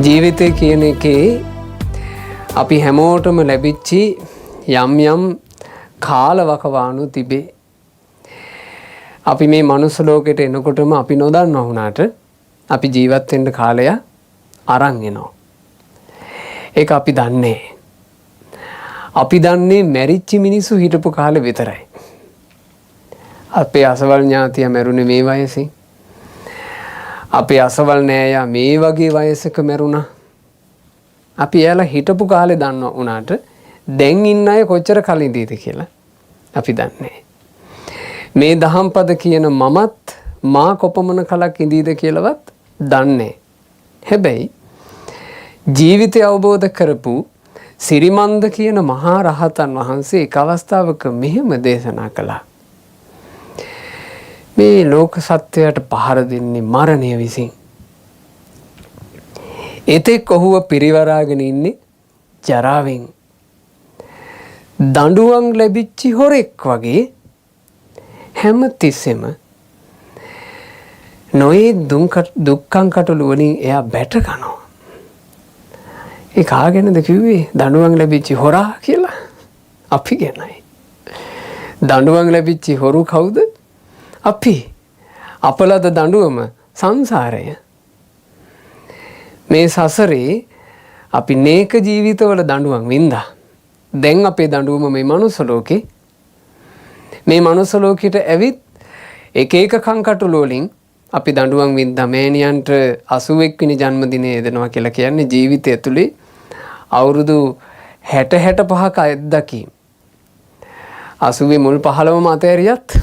ජීවිතය කියන එකේ අපි හැමෝටම ලැබිච්චි යම් යම් කාලවකවානු තිබේ. අපි මේ මනුස්ස ලෝකෙට එනකොටම අපි නොදන්නා වුණාට අපි ජීවත් වෙන්න කාලය අරන් එනවා. ඒක අපි දන්නේ. අපි දන්නේ මැරිච්ච මිනිස්සු හිටපු කාලේ විතරයි. අපේ අසවල් ඥාතියා මැරුණේ මේ වයසේ. අපේ අසවල් නෑයා මේ වගේ වයසක මැරුණා. අපි එයාලා හිටපු කාලේ දන්නවා වුණාට දැන් ඉන්න අය කොච්චර කලින්දීද කියලා අපි දන්නේ. මේ දහම්පද කියන මමත් මා කොපමණ කලක් ඉඳීද කියලාවත් දන්නේ. හැබැයි ජීවිතය අවබෝධ කරපු සිරිමන්ද කියන මහා රහතන් වහන්සේ එක් අවස්ථාවක මෙහෙම දේශනා කළා. මේ ලෝක සත්‍යයට පහර දෙන්නේ මරණය විසින්. එතෙක් ඔහුව පිරිවරාගෙන ඉන්නේ ජරාවෙන්. දඬුවම් ලැබිච්චි හොරෙක් වගේ හැම තිස්සෙම නොයේ දුක්ඛං කටළු වලින් එයා බැට කනවා. ඒ කාගෙනද කිව්වේ දඬුවම් ලැබිච්චි හොරා කියලා? අපි ගැනයි. දඬුවම් ලැබිච්චි හොරු කවුද? අපි. අපලද දඬුවම සංසාරය. මේ සසරේ අපි නේක ජීවිතවල දඬුවම් වින්දා. දැන් අපේ දඬුවම මේ මනුස්ස ලෝකේ. මේ මනුස්ස ලෝකෙට ඇවිත් එක එක කංකටොළු වලින් අපි දඬුවම් වින්දා. මෑණියන්ට 81 වෙනි ජන්මදිනය එදෙනවා කියලා කියන්නේ ජීවිතය ඇතුලේ අවුරුදු 65ක අත්දැකීම්. 80 මුල් 15ම අතෑරියත්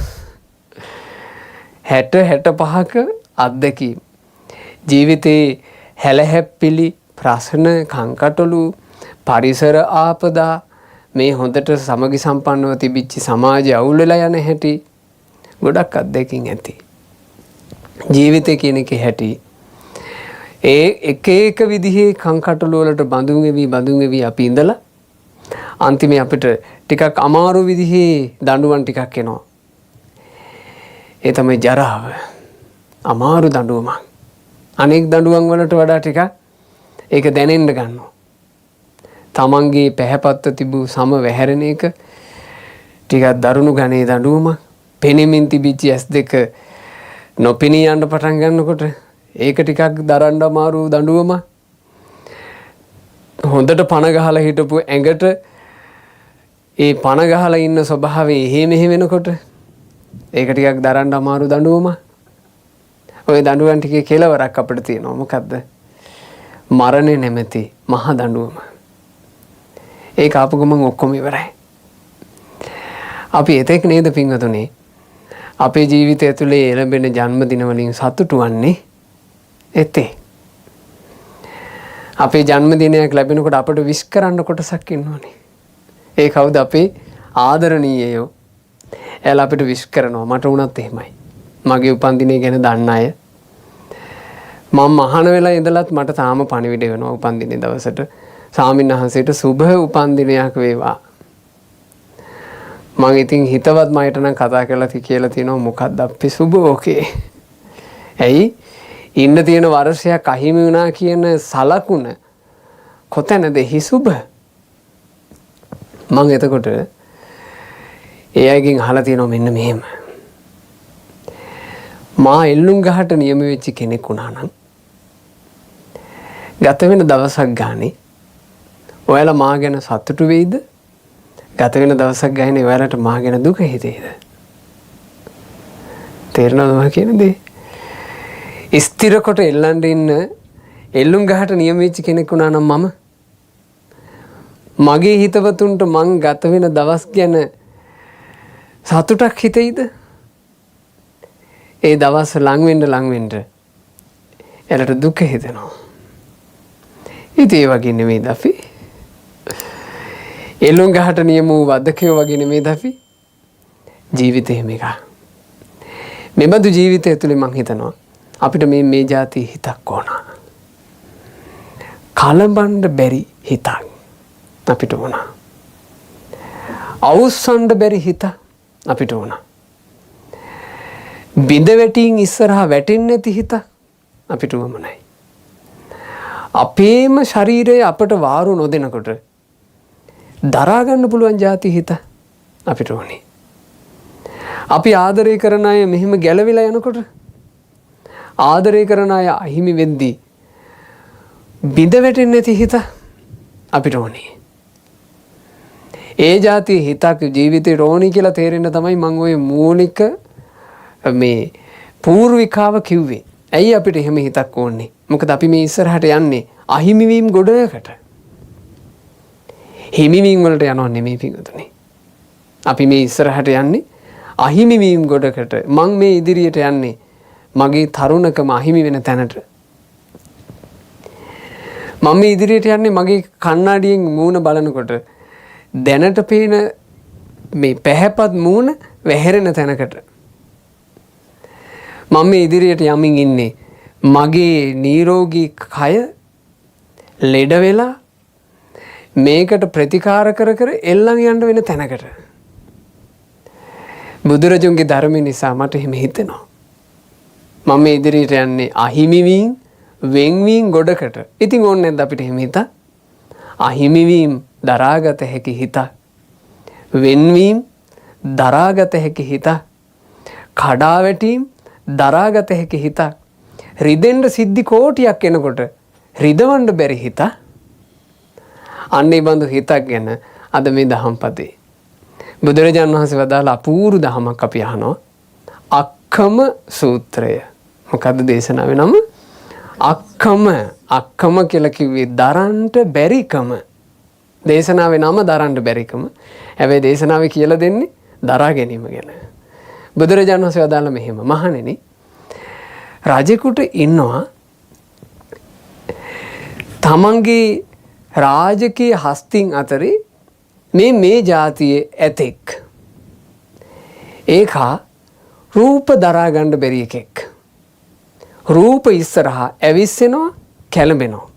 65ක අත්දැකීම්. ජීවිතේ හැලහැප්පිලි ප්‍රශ්න කංකටොළු පරිසර ආපදා මේ හොඳට සමගි සම්පන්නව තිබිච්ච සමාජය අවුල් වෙලා යන හැටි ගොඩක් අත්දැකීම් ඇති. ජීවිතය කියන එකේ හැටි ඒ එක එක විදිහේ කංකටොළු වලට බඳුන් වෙවි අපි ඉඳලා අන්තිමේ අපිට ටිකක් අමාරු විදිහේ දඬුවම් ටිකක් එනවා. ඒ තමයි ජරාව. අමාරු දඬුවමක්. අනෙක් දඬුවම් වලට වඩා ටිකක් ඒක දැනෙන්න ගන්නවා. තමන්ගේ පැහැපත්ව තිබූ සම වැහැරෙන එක ටිකක් දරුණු ගණේ දඬුවමක්. පෙනෙමින් තිබිච්ච S2 නොපෙනී යන්න පටන් ගන්නකොට ඒක ටිකක් දරන්න අමාරු දඬුවමක්. හොඳට පණ ගහලා හිටපු ඇඟට ඒ පණ ගහලා ඉන්න ස්වභාවය එහෙ මෙහෙ වෙනකොට ඒක ටිකක් දරන්න අමාරු දඬුවමක්. ඔය දඬුවම් ටිකේ කෙලවරක් අපිට තියෙනවා. මොකද්ද? මරණය නැමැති මහා දඬුවම. ඒක ආපු ගමන් ඔක්කොම ඉවරයි. අපි එතෙක් නේද පින්වතුනි අපේ ජීවිතය ඇතුලේ එළඹෙන ජන්මදින වලින් සතුටු වන්නේ එතේ. අපේ ජන්මදිනයක් ලැබෙනකොට අපිට විශ් කරන්න කොටසක් ඉන්නෝනේ. ඒ කවුද? අපේ ආදරණීයයෝ. එයාලා අපිට විශ් කරනවා. මට වුණත් එහෙමයි. මගේ උපන්දිනය ගැන දන්න අය මම මහාන වෙලා ඉඳලත් මට තාම පණිවිඩ වෙනවා උපන්දිනේ දවසට. ස්වාමින්වහන්සේට සුබ උපන්දිනයක් වේවා. මම ඉතින් හිතවත් මයට නම් කතා කරලා කියලා තියෙනවා මොකක්ද අපි සුබ ඕකේ. ඇයි ඉන්න තියෙන වර්ෂයක් අහිමි වුණා කියන සලකුණ කොතැනද හිසුබ? මම එතකොට ඒ අයගෙන් අහලා තියෙනවා මෙන්න මෙහෙම. මා එල්ලුම් ගහට නියම වෙච්ච කෙනෙක් වුණා නම් ගත වෙන දවසක් ගානේ ඔයාලා මා ගැන සතුටු වෙයිද? ගත වෙන දවසක් ගානේ ඔයාලට මා ගැන දුක හිතෙයිද? තේරෙනවද මම කියන දේ? ස්ථිර කොට එල්ලන්න ඉන්න එල්ලුම් ගහට නියම වෙච්ච කෙනෙක් වුණා නම් මම මගේ හිතවතුන්ට මං ගත වෙන දවස් ගැන සතුටක් හිතෙයිද? ඒ දවස් ලඟ වෙන්න එයාලට දුක හිතෙනවා. ඉතින් ඒ වගේ නෙමෙයිද අපි? එළුම් ගහට නියම වූ වදකයෝ වගේ නෙමෙයිද අපි? ජීවිතේ මේක. මෙබඳු ජීවිතය තුළ මං හිතනවා අපිට මේ જાති හිතක් ඕන. කලබන්න බැරි හිතක් අපිට ඕන. අවුස්සන්න බැරි හිත අපිට ඕන. බිඳ වැටීම් ඉස්සරහා වැටෙන්නේ නැති හිත අපිට උවමනයි. අපේම ශරීරය අපට වාරු නොදෙනකොට දරා ගන්න පුළුවන් જાති හිත අපිට ඕනේ. අපි ආදරය කරන අය මෙහෙම ගැලවිලා යනකොට ආදරය කරන අය අහිමි වෙද්දී බිඳ වැටෙන්නේ නැති හිත අපිට ඕනේ. ඒ જાති හිතක් ජීවිතේ ඕනි කියලා තේරෙන්න තමයි මම ওই මූලික මේ පූර්විකාව කිව්වේ. ඇයි අපිට එහෙම හිතක් ඕනේ? මොකද අපි මේ ඉස්සරහට යන්නේ අහිමි වීම ගොඩකට. හිමි වීම වලට යනව නෙමෙයි පිටුතුනේ. අපි මේ ඉස්සරහට යන්නේ අහිමි වීම ගොඩකට. මං මේ ඉදිරියට යන්නේ මගේ තරුණකම අහිමි වෙන තැනට. මම මේ ඉදිරියට යන්නේ මගේ කණ්ණාඩියෙන් මූණ බලනකොට දැනට පේන මේ පැහැපත් මූණ වැහැරෙන තැනකට. මම මේ ඉදිරියට යමින් ඉන්නේ මගේ නිරෝගී කය ලෙඩ වෙලා මේකට ප්‍රතිකාර කර කර එල්ලන් යන්න වෙන තැනකට. බුදුරජුන්ගේ ධර්ම නිසා මට එහෙම හිතෙනවා. මම මේ ඉදිරියට යන්නේ අහිමි වීම වෙන්වීම ගොඩකට. ඉතින් ඕනේ නැද්ද අපිට එහෙම හිත? අහිමි වීම දරාගත හැකි හිත. වෙන්වීම දරාගත හැකි හිත. කඩා වැටීම දරාගත හැකි හිත. රිදෙන්න සිද්ධි කෝටියක් එනකොට රිදවන්න බැරි හිත. අන්නේ බඳු හිතක් ගැන අද මේ දහම්පතේ බුදුරජාණන් වහන්සේ වදාළ අපූර්ව දහමක් අපි අහනවා. අක්කම සූත්‍රය. මොකද්ද දේශනාවේ නම? අක්කම කියලා කිව්වේ දරන්න බැරිකම. දේශනාවේ නම දරන්න බැරිකම. හැබැයි දේශනාවේ කියලා දෙන්නේ දරා ගැනීම ගැන. බුදුරජාණන් වහන්සේ වදාළ මෙහෙම. මහණෙනි, රජෙකුට ඉන්නවා තමන්ගේ රාජකීය හස්තින් අතරේ මේ ජාතියේ ඇතෙක්. ඒකා රූප දරා ගන්න බැරි එකෙක්. රූප ඉස්සරහා ඇවිස්සෙනවා, කැළඹෙනවා.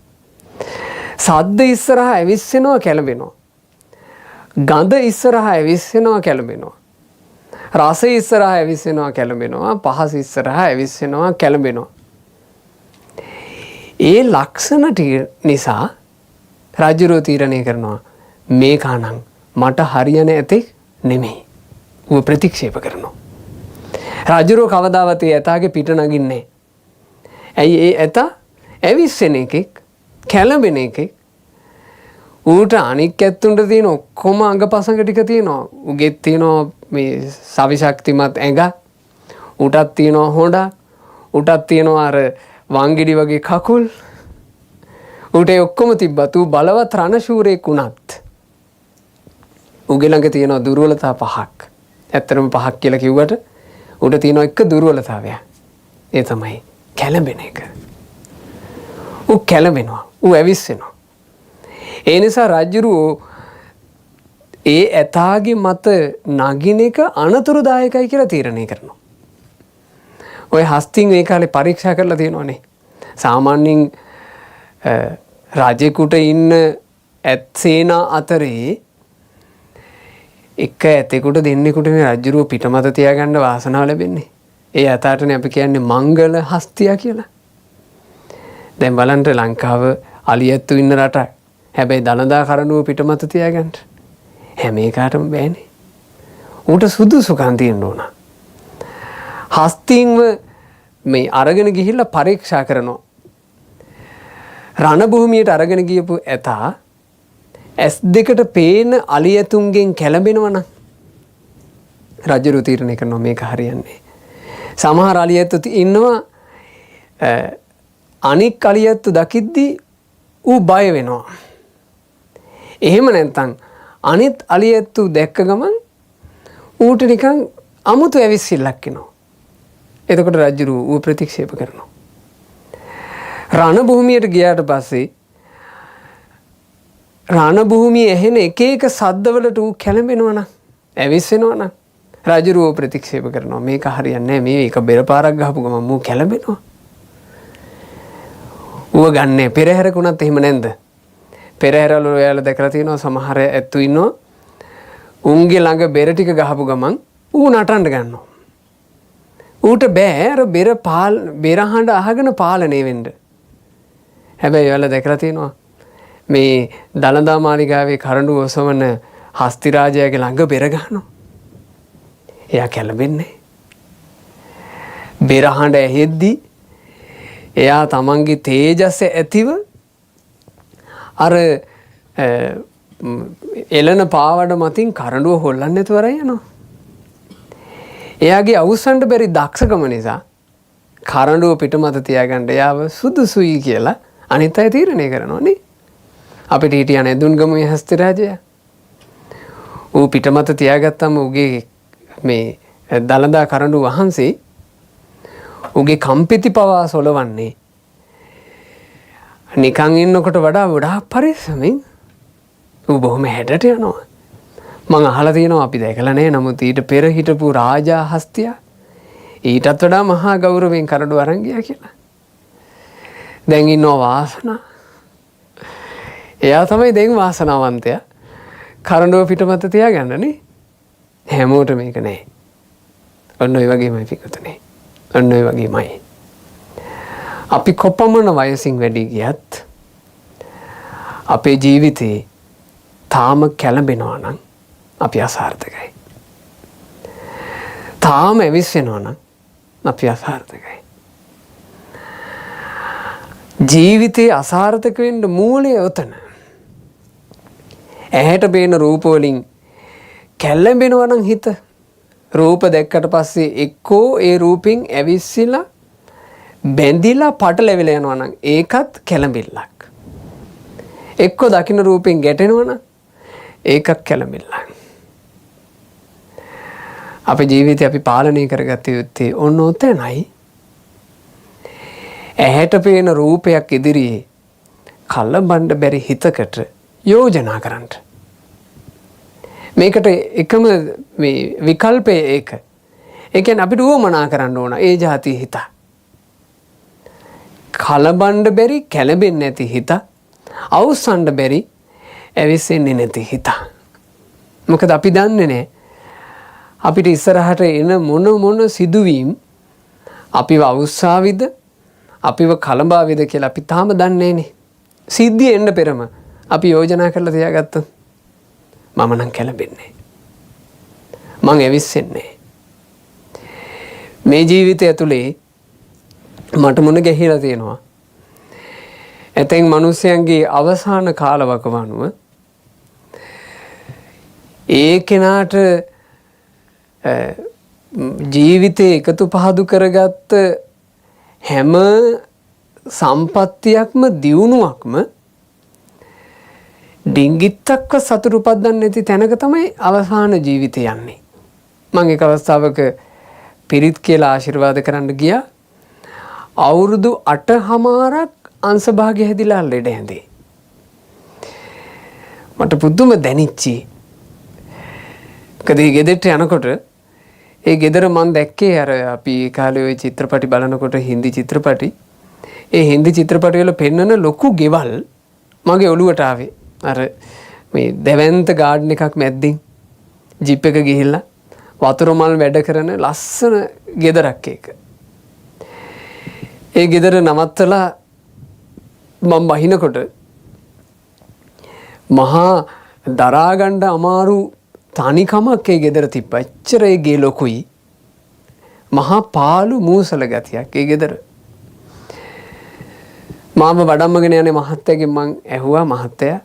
සද්ද ඉස්සරහා ඇවිස්සෙනවා, කැළඹෙනවා. ගඳ ඉස්සරහා ඇවිස්සෙනවා, කැළඹෙනවා. රස ඉස්සරහා ඇවිස්සෙනවා, කැළඹෙනවා. පහස ඉස්සරහා ඇවිස්සෙනවා, කැළඹෙනවා. ඒ ලක්ෂණ නිසා රජුරෝ තීරණය කරනවා මේකානම් මට හරියන ඇතෙක් නෙමෙයි. ඌ ප්‍රතික්ෂේප කරනවා. රජුරෝ කවදාවත් ඒ ඇතාගේ පිට නගින්නේ. ඇයි ඒ ඇතා ඇවිස්සෙන එකෙක්, කැළඹෙන එකෙක්. ඌට අනික් ඇත්තුන්ට තියෙන ඔක්කොම අංගපසංග ටික තියෙනවා. උගෙත් තියෙනවා මේ සවිශක්තිමත් ඇඟ. ඌටත් තියෙනවා හොඬ. ඌටත් තියෙනවා අර වංගිඩි වගේ කකුල්. ඌට ඔක්කොම තිබ්බත් ඌ බලවත් රණශූරයෙක් වුණත් ඌගේ ළඟ තියෙනවා දුර්වලතා පහක්. ඇත්තටම පහක් කියලා කිව්වට ඌට තියෙනවා එක දුර්වලතාවයක්. ඒ තමයි කැළඹෙන එක. ඌ කැළඹෙනවා. ඌ ඇවිස්සෙනවා. ඒ නිසා රජුරෝ ඒ ඇතාගේ මත නගින එක අනතුරුදායකයි කියලා තීරණය කරනවා. ඔය හස්තින් ඒ කාලේ පරීක්ෂා කරලා තියෙනවානේ. සාමාන්‍යයෙන් රජෙකුට ඉන්න ඇත්සේනා අතරේ එක ඇතෙකුට දෙන්නෙකුට මේ රජුරෝ පිටමත තියාගන්න වාසනාව ලැබෙන්නේ. ඒ ඇතාටනේ අපි කියන්නේ මංගල හස්තියා කියලා. දැන් බලන්න ලංකාව අලියැත්තු ඉන්න රටක්. හැබැයි දනදා කරඬුව පිටමත තියාගන්න හැම එකටම බෑනේ. ඌට සුදුසුකම් තියෙන්න ඕන. හස්තින්ව මේ අරගෙන ගිහිල්ලා පරීක්ෂා කරනවා. රණ භූමියට අරගෙන ගියපු ඇතා ඇස් දෙකට පේන අලියතුන්ගෙන් කැළඹෙනවා නම් රජුරු තීරණය කරනවා මේක හරියන්නේ. සමහර අලියතු ඉන්නවා අනික් අලියතු දකිද්දී ඌ බය වෙනවා. එහෙම නැත්නම් අනිත් අලියතු දැක්ක ගමන් ඌට නිකන් අමුතු ඇවිස්සිල්ලක් එනවා. එතකොට රජුරු ඌ ප්‍රතික්ෂේප කරනවා. රණ භූමියට ගියාට පස්සේ රණ භූමියේ ඇහෙන එක එක සද්දවලට ඌ කැළඹෙනවා නම් ඇවිස්සෙනවා නම් රජුරෝ ප්‍රතික්ෂේප කරනවා මේක හරියන්නේ නැහැ. මේක බෙර පාරක් ගහපු ගමන් මූ කැළඹෙනවා. ඌව ගන්නෑ. පෙරහැරකුණත් එහෙම නැන්ද? පෙරහැරවල ඔයාලා දැකලා තියෙනවා සමහර ඇත්තු ඉන්නවා. උන්ගේ ළඟ බෙර ටික ගහපු ගමන් ඌ නටන්න ගන්නවා. ඌට බෑ අර බෙර හඬ අහගෙන පාලනය වෙන්න. හැබැයි ඔයාලා දැකලා තියෙනවා මේ දළදා මාලිගාවේ කරඬු ඔසවන හස්තිරාජයාගේ ළඟ බෙර ගහනවා. එයා කැළඹෙන්නේ. බෙර හඬ ඇහෙද්දි එයා තමන්ගේ තේජස ඇතිව අර එළන පාවඩ මතින් කරඬුව හොල්ලන්න නැතුවර යනවා. එයාගේ අවුස්සන්ට බැරි දක්ෂකම නිසා කරඬුව පිටමත තියාගන්න එයාව සුදුසුයි කියලා අනිත් අය තීරණය කරනවා නේ. අපිට හිටියා නෙදුන්ගමුවේ හස්තිරාජයා. ඌ පිටමත තියාගත්තම ඌගේ මේ දළදා කරඬු වහන්සේ ඌගේ කම්පිති පවා සොලවන්නේ නිකන් ඉන්නකොට වඩා පරිස්සමින් ඌ බොහොම හැඩට යනවා. මං අහලා තියෙනවා අපි දැකලා නැහැ නමුත් ඊට පෙර හිටපු රාජා හස්තියා ඊටත් වඩා මහා ගෞරවයෙන් කරඬු අරන් ගියා කියලා. දැන් ඉන්නවා වාසනා. එයා තමයි දැන් වාසනාවන්තයා. කරඬුව පිටමත තියාගන්න නේ. හැමෝටම මේක නෑ. ඔන්න ඔය වගේමයි පිටුතුනේ. ඔන්න ඔය වගේමයි. අපි කොපමණ වයසින් වැඩි ගියත් අපේ ජීවිතේ තාම කැළඹෙනවා නම් අපි අසාර්ථකයි. තාම ඇවිස්සෙනවා නම් අපි අසාර්ථකයි. ජීවිතේ අසාර්ථක වෙන්න මූලය උතන. ඇහැට පේන රූප වලින් කැළඹෙනවා නම් හිත රූප දැක්කට පස්සේ එක්කෝ ඒ රූපෙන් ඇවිස්සিলা බැඳිලා පටලැවිලා යනවා නම් ඒකත් කැළඹිල්ලක්. එක්කෝ දකින්න රූපෙන් ගැටෙනවා නම් ඒකත් කැළඹිල්ලක්. අපේ ජීවිතේ අපි පාලනය කරගත යුත්තේ ඔන්න ඔතනයි. ඇහැට පේන රූපයක් ඉදිරියේ කලබන්න බැරි හිතකට යෝජනා කරන්න. මේකට එකම මේ විකල්පය ඒක. ඒ කියන්නේ අපිට උවමනා කරන්න ඕන ඒ જાති හිත. කලබන්න බැරි කැළඹෙන්නේ නැති හිත. අවුස්සන්න බැරි ඇවිස්සෙන්නේ නැති හිත. මොකද අපි දන්නේ නැහැ අපිට ඉස්සරහට එන මොන සිදුවීම් අපිව අවුස්සාවිද අපිව කලඹාවිද කියලා අපි තාම දන්නේ නැනේ. සිද්ධිය එන්න පෙරම අපි යෝජනා කරලා තියාගත්තොත් මම නම් කැළඹෙන්නේ. මං ඇවිස්සෙන්නේ. මේ ජීවිතය ඇතුලේ මට මුණ ගැහිලා තියෙනවා. ඇතැම් මිනිස්යන්ගේ අවසාන කාලවකවානුව ඒ කෙනාට ජීවිතේ එකතු පහදු කරගත්ත හැම සම්පත්තියක්ම දියුණුවක්ම ඩිංගිත්තක්ව සතුරු උපදින්න නැති තැනක තමයි අවසාන ජීවිතය යන්නේ. මම එක අවස්ථාවක පිරිත් කියලා ආශිර්වාද කරන්න ගියා. අවුරුදු 8මාරක් අංශභාගය හැදිලා ලෙඩ හැඳේ. මට පුදුම දැනිච්චි. කදී ගෙදරට යනකොට ඒ ගෙදර මම දැක්කේ අර අපි කාලේ ওই චිත්‍රපටි බලනකොට හින්දි චිත්‍රපටි ඒ හින්දි චිත්‍රපටි වල පෙන්වන ලොකු ගෙවල් මගේ ඔළුවට ආවේ. අර මේ දෙවන්ත ගාඩන් එකක් මැද්දින් ජිප් එක ගිහිල්ලා වතුර මල් වැඩ කරන ලස්සන ගෙදරක් ඒක. ඒ ගෙදර නවත්තලා මම බහිනකොට මහා දරා ගන්න අමාරු තනිකමක් ඒ ගෙදර තිබ්බා. එච්චර ඒ ගේ ලොකුයි. මහා පාළු මූසල ගතියක් ඒ ගෙදර. මාම වඩම්මගෙන යන්නේ මහත්තයාගෙන් මං ඇහුවා මහත්තයා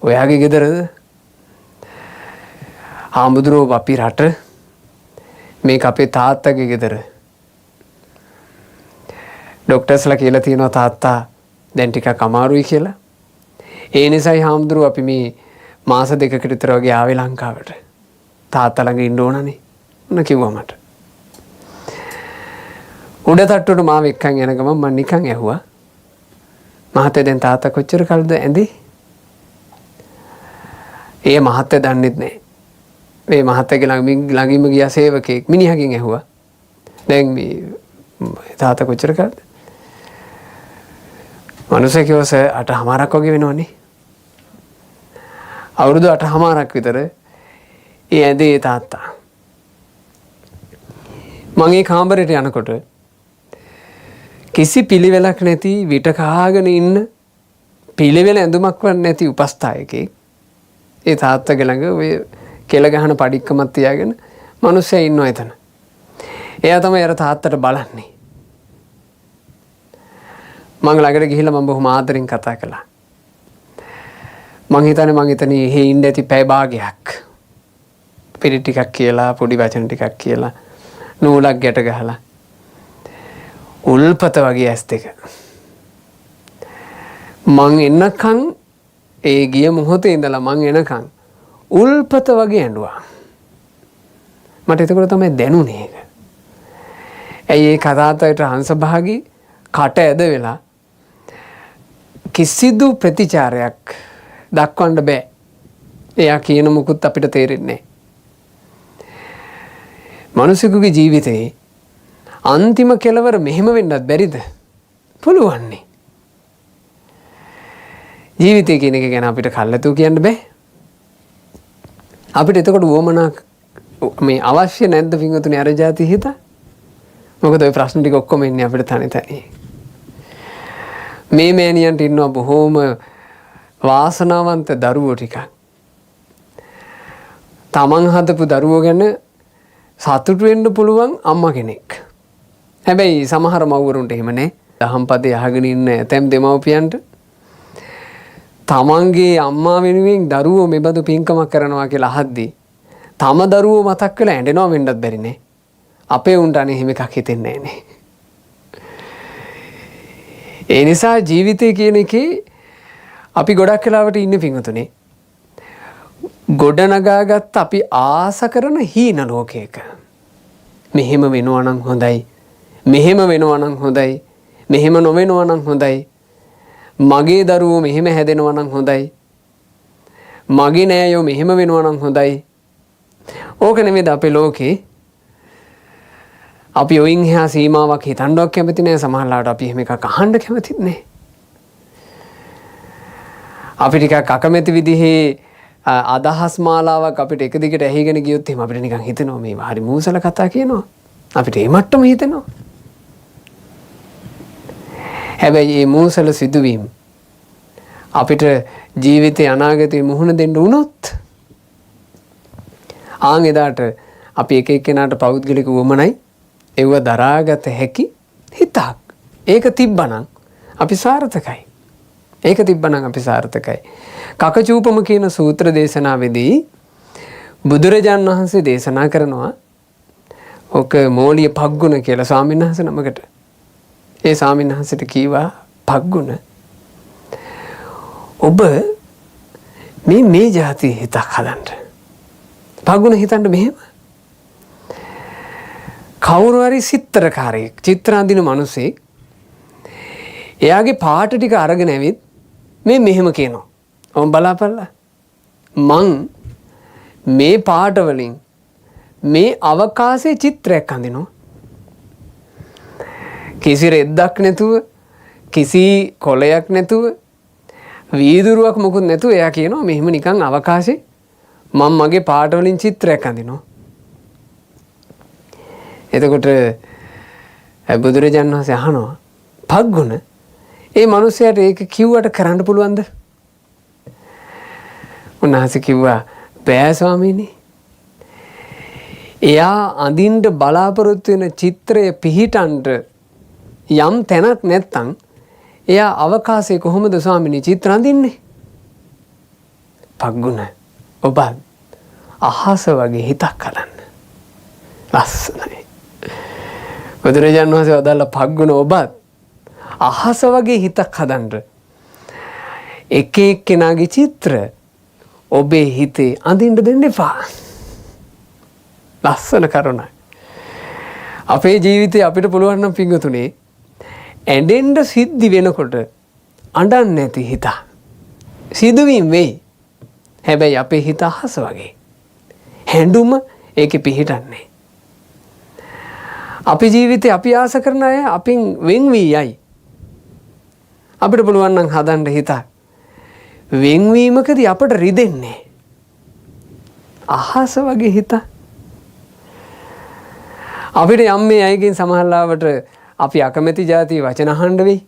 ඔයාගේ ගෙදරද? හාමුදුරුවෝ අපි රට මේක අපේ තාත්තගේ ගෙදර. ડોක්ටර්ස්ලා කියලා තියෙනවා තාත්තා දැන් ටිකක් අමාරුයි කියලා. ඒ නිසායි හාමුදුරුවෝ අපි මේ මාස දෙකකට විතර වගේ ආවේ ලංකාවට. තාත්තා ළඟ ඉන්න ඕනනේ. උන කිව්වා මට. උඩ තට්ටුවට මාව එක්කන් යන ගමන් මම නිකන් ඇහුවා. මහත්තයා දැන් තාත්තා කොච්චර කල්ද ඇඳේ? ඒ මහත්තයා දන්නෙත් නැහැ. මේ මහත්තයාගේ ළඟින්ම ගියා සේවකෙක් මිනිහගෙන් ඇහුවා. දැන් මේ තාත්තා කොච්චර කල්ද? මනුස්සයෙක් කිව්වා 8මාරක් වගේ වෙනවනේ. අවුරුදු 8මාරක් විතර ඒ ඇඳේ තාත්තා. මම ඒ කාමරේට යනකොට කිසි පිළිවෙලක් නැති විට කහාගෙන ඉන්න පිළිවෙල ඇඳුමක් වත් නැති උපස්ථායකෙක් ඒ තාත්තගේ ළඟ ඔය කෙල ගහන පඩික්කමක් තියාගෙන මිනිස්සයා ඉන්නවා එතන. එයා තමයි අර තාත්තට බලන්නේ. මං ළඟට ගිහිල්ලා මම බොහොම ආදරෙන් කතා කළා. මං හිතන්නේ මං එතන එහෙ ඉන්න ඇති පැය භාගයක්. පිළි ටිකක් කියලා පොඩි වචන ටිකක් කියලා නූලක් ගැට ගහලා උල්පත වගේ ඇස් දෙක. මං එන්නකන් ඒ ගිය මොහොතේ ඉඳලා මං එනකන් උල්පත වගේ ඇඬුවා. මට එතකොට තමයි දැනුනේ ඒක. ඇයි ඒ කතාවකට හංසභාගී කට ඇද වෙලා කිසිදු ප්‍රතිචාරයක් දක්වන්න බෑ. එයා කියන මුකුත් අපිට තේරෙන්නේ නැහැ. මනුස්සයෙකුගේ ජීවිතේ අන්තිම කෙලවර මෙහෙම වෙන්නත් බැරිද? පුළුවන්නේ. ජීවිතය කියන එක ගැන අපිට කල්ලාතු කියන්න බෑ. අපිට එතකොට වොමනා මේ අවශ්‍ය නැද්ද පින්වතුනි අර જાති හිත? මොකද ওই ප්‍රශ්න ටික ඔක්කොම ඉන්නේ අපිට තනි තනි. මේ මෑණියන්ට ඉන්නවා බොහෝම වාසනාවන්ත දරුවෝ ටිකක්. තමන් හදපු දරුවෝ ගැන සතුටු වෙන්න පුළුවන් අම්මා කෙනෙක්. හැබැයි සමහර මව්වරුන්ට එහෙම නැහැ. දහම්පදේ අහගෙන ඉන්න ඇතැම් දෙමව්පියන්ට තමන්ගේ අම්මා වෙනුවෙන් දරුවෝ මෙබඳු පින්කමක් කරනවා කියලා අහද්දී තම දරුවෝ මතක් කරලා ඇඬෙනවා වෙන්නත් බැරි නේ. අපේ උන්ට අනේ එහෙම එකක් හිතෙන්නේ නැහැ නේ. ඒ නිසා ජීවිතය කියන එකේ අපි ගොඩක් වෙලාවට ඉන්නේ පින්වතුනේ. ගොඩනගාගත් අපි ආස කරන හීන ලෝකයක. මෙහෙම වෙනවා නම් හොඳයි. මෙහෙම වෙනවා නම් හොඳයි. මෙහෙම නොවෙනවා නම් හොඳයි. මගේ දරුවෝ මෙහෙම හැදෙනවා නම් හොඳයි. මගේ නෑයෝ මෙහෙම වෙනවා නම් හොඳයි. ඕක නෙමෙයිද අපේ ලෝකේ? අපි ඔයින් එහා සීමාවක් හිතන්නවත් කැමති නෑ. සමහරවිට අපි එහෙම එකක් අහන්න කැමතිත් නෑ. අපි ටිකක් අකමැති විදිහේ අදහස් මාලාවක් අපිට එක දිගට ඇහිගෙන ගියොත් එහෙම අපිට නිකන් හිතෙනවා මේ හරි මූසල කතා කියනවා. අපිට ඒ මට්ටම හිතෙනවා. හැබැයි මේ මූසල සිදුවීම් අපිට ජීවිතේ අනාගතේ මුහුණ දෙන්න වුණොත් ආන් එදාට අපි එක එක්කෙනාට පෞද්ගලික වමනයි ඒව දරාගත හැකි හිතක්. ඒක තිබ්බනම් අපි සාර්ථකයි. ඒක තිබ්බනම් අපි සාර්ථකයි. කකචූපම කියන සූත්‍ර දේශනාවේදී බුදුරජාණන් වහන්සේ දේශනා කරනවා ඔක මෝලිය පග්ගුණ කියලා ස්වාමීන් වහන්සේ නමකට. ඒ ස්වාමීන් වහන්සේට කීවා පග්ගුණ ඔබ මේ જાති හිතක් හදන්න. පග්ගුණ හිතන්න මෙහෙම. කවුරු හරි චිත්‍රකාරයෙක් චිත්‍ර අඳින මිනිසෙක් එයාගේ පාට ටික අරගෙන ඇවිත් මේ මෙහෙම කියනවා. ඔව් බලාපල්ලා. මං මේ පාට වලින් මේ අවකාශයේ චිත්‍රයක් අඳිනවා. කිසි රෙද්දක් නැතුව කිසි කොලයක් නැතුව වීදුරුවක් මොකුත් නැතුව එයා කියනවා මෙහෙම නිකන් අවකාශයේ මම මගේ පාට වලින් චිත්‍රයක් අඳිනවා. එතකොට බුදුරජාණන් වහන්සේ අහනවා පග්ගුණ ඒ මිනිහයාට ඒක කිව්වට කරන්න පුළුවන්ද? උන්වහන්සේ කිව්වා බෑ ස්වාමීනි. එයා අඳින්න බලාපොරොත්තු වෙන චිත්‍රය පිහිටන්ට යම් තැනක් නැත්තම් එයා අවකාශයේ කොහොමද ස්වාමීනි චිත්‍ර අඳින්නේ? පග්ගුණ ඔබ අහස වගේ හිතක් හදන්න. ලස්සනයි. බුදුරජාණන් වහන්සේ වදාළ පග්ගුණ ඔබත් අහස වගේ හිතක් හදන්න. එක එක්කෙනාගේ චිත්‍ර ඔබේ හිතේ අඳින්න දෙන්න එපා. ලස්සන කරුණයි. අපේ ජීවිතේ අපිට පුළුවන් නම් පිංගුතුනේ ඇඬෙන්න සිද්ධි වෙනකොට අඬන්නේ නැති හිත. සිදුවීම් වෙයි. හැබැයි අපේ හිත අහස වගේ. හැඬුම ඒකේ පිහිටන්නේ. අපේ ජීවිතේ අපි ආස කරන අය අපින් වෙන් වී යයි. අපිට පුළුවන් නම් හදන්න හිත. වෙන්වීමකදී අපට රිදෙන්නේ. අහස වගේ හිත. අපිට යම් මේ අයගෙන් සමහරවට අපි අකමැති જાති වචන අහන්න වෙයි.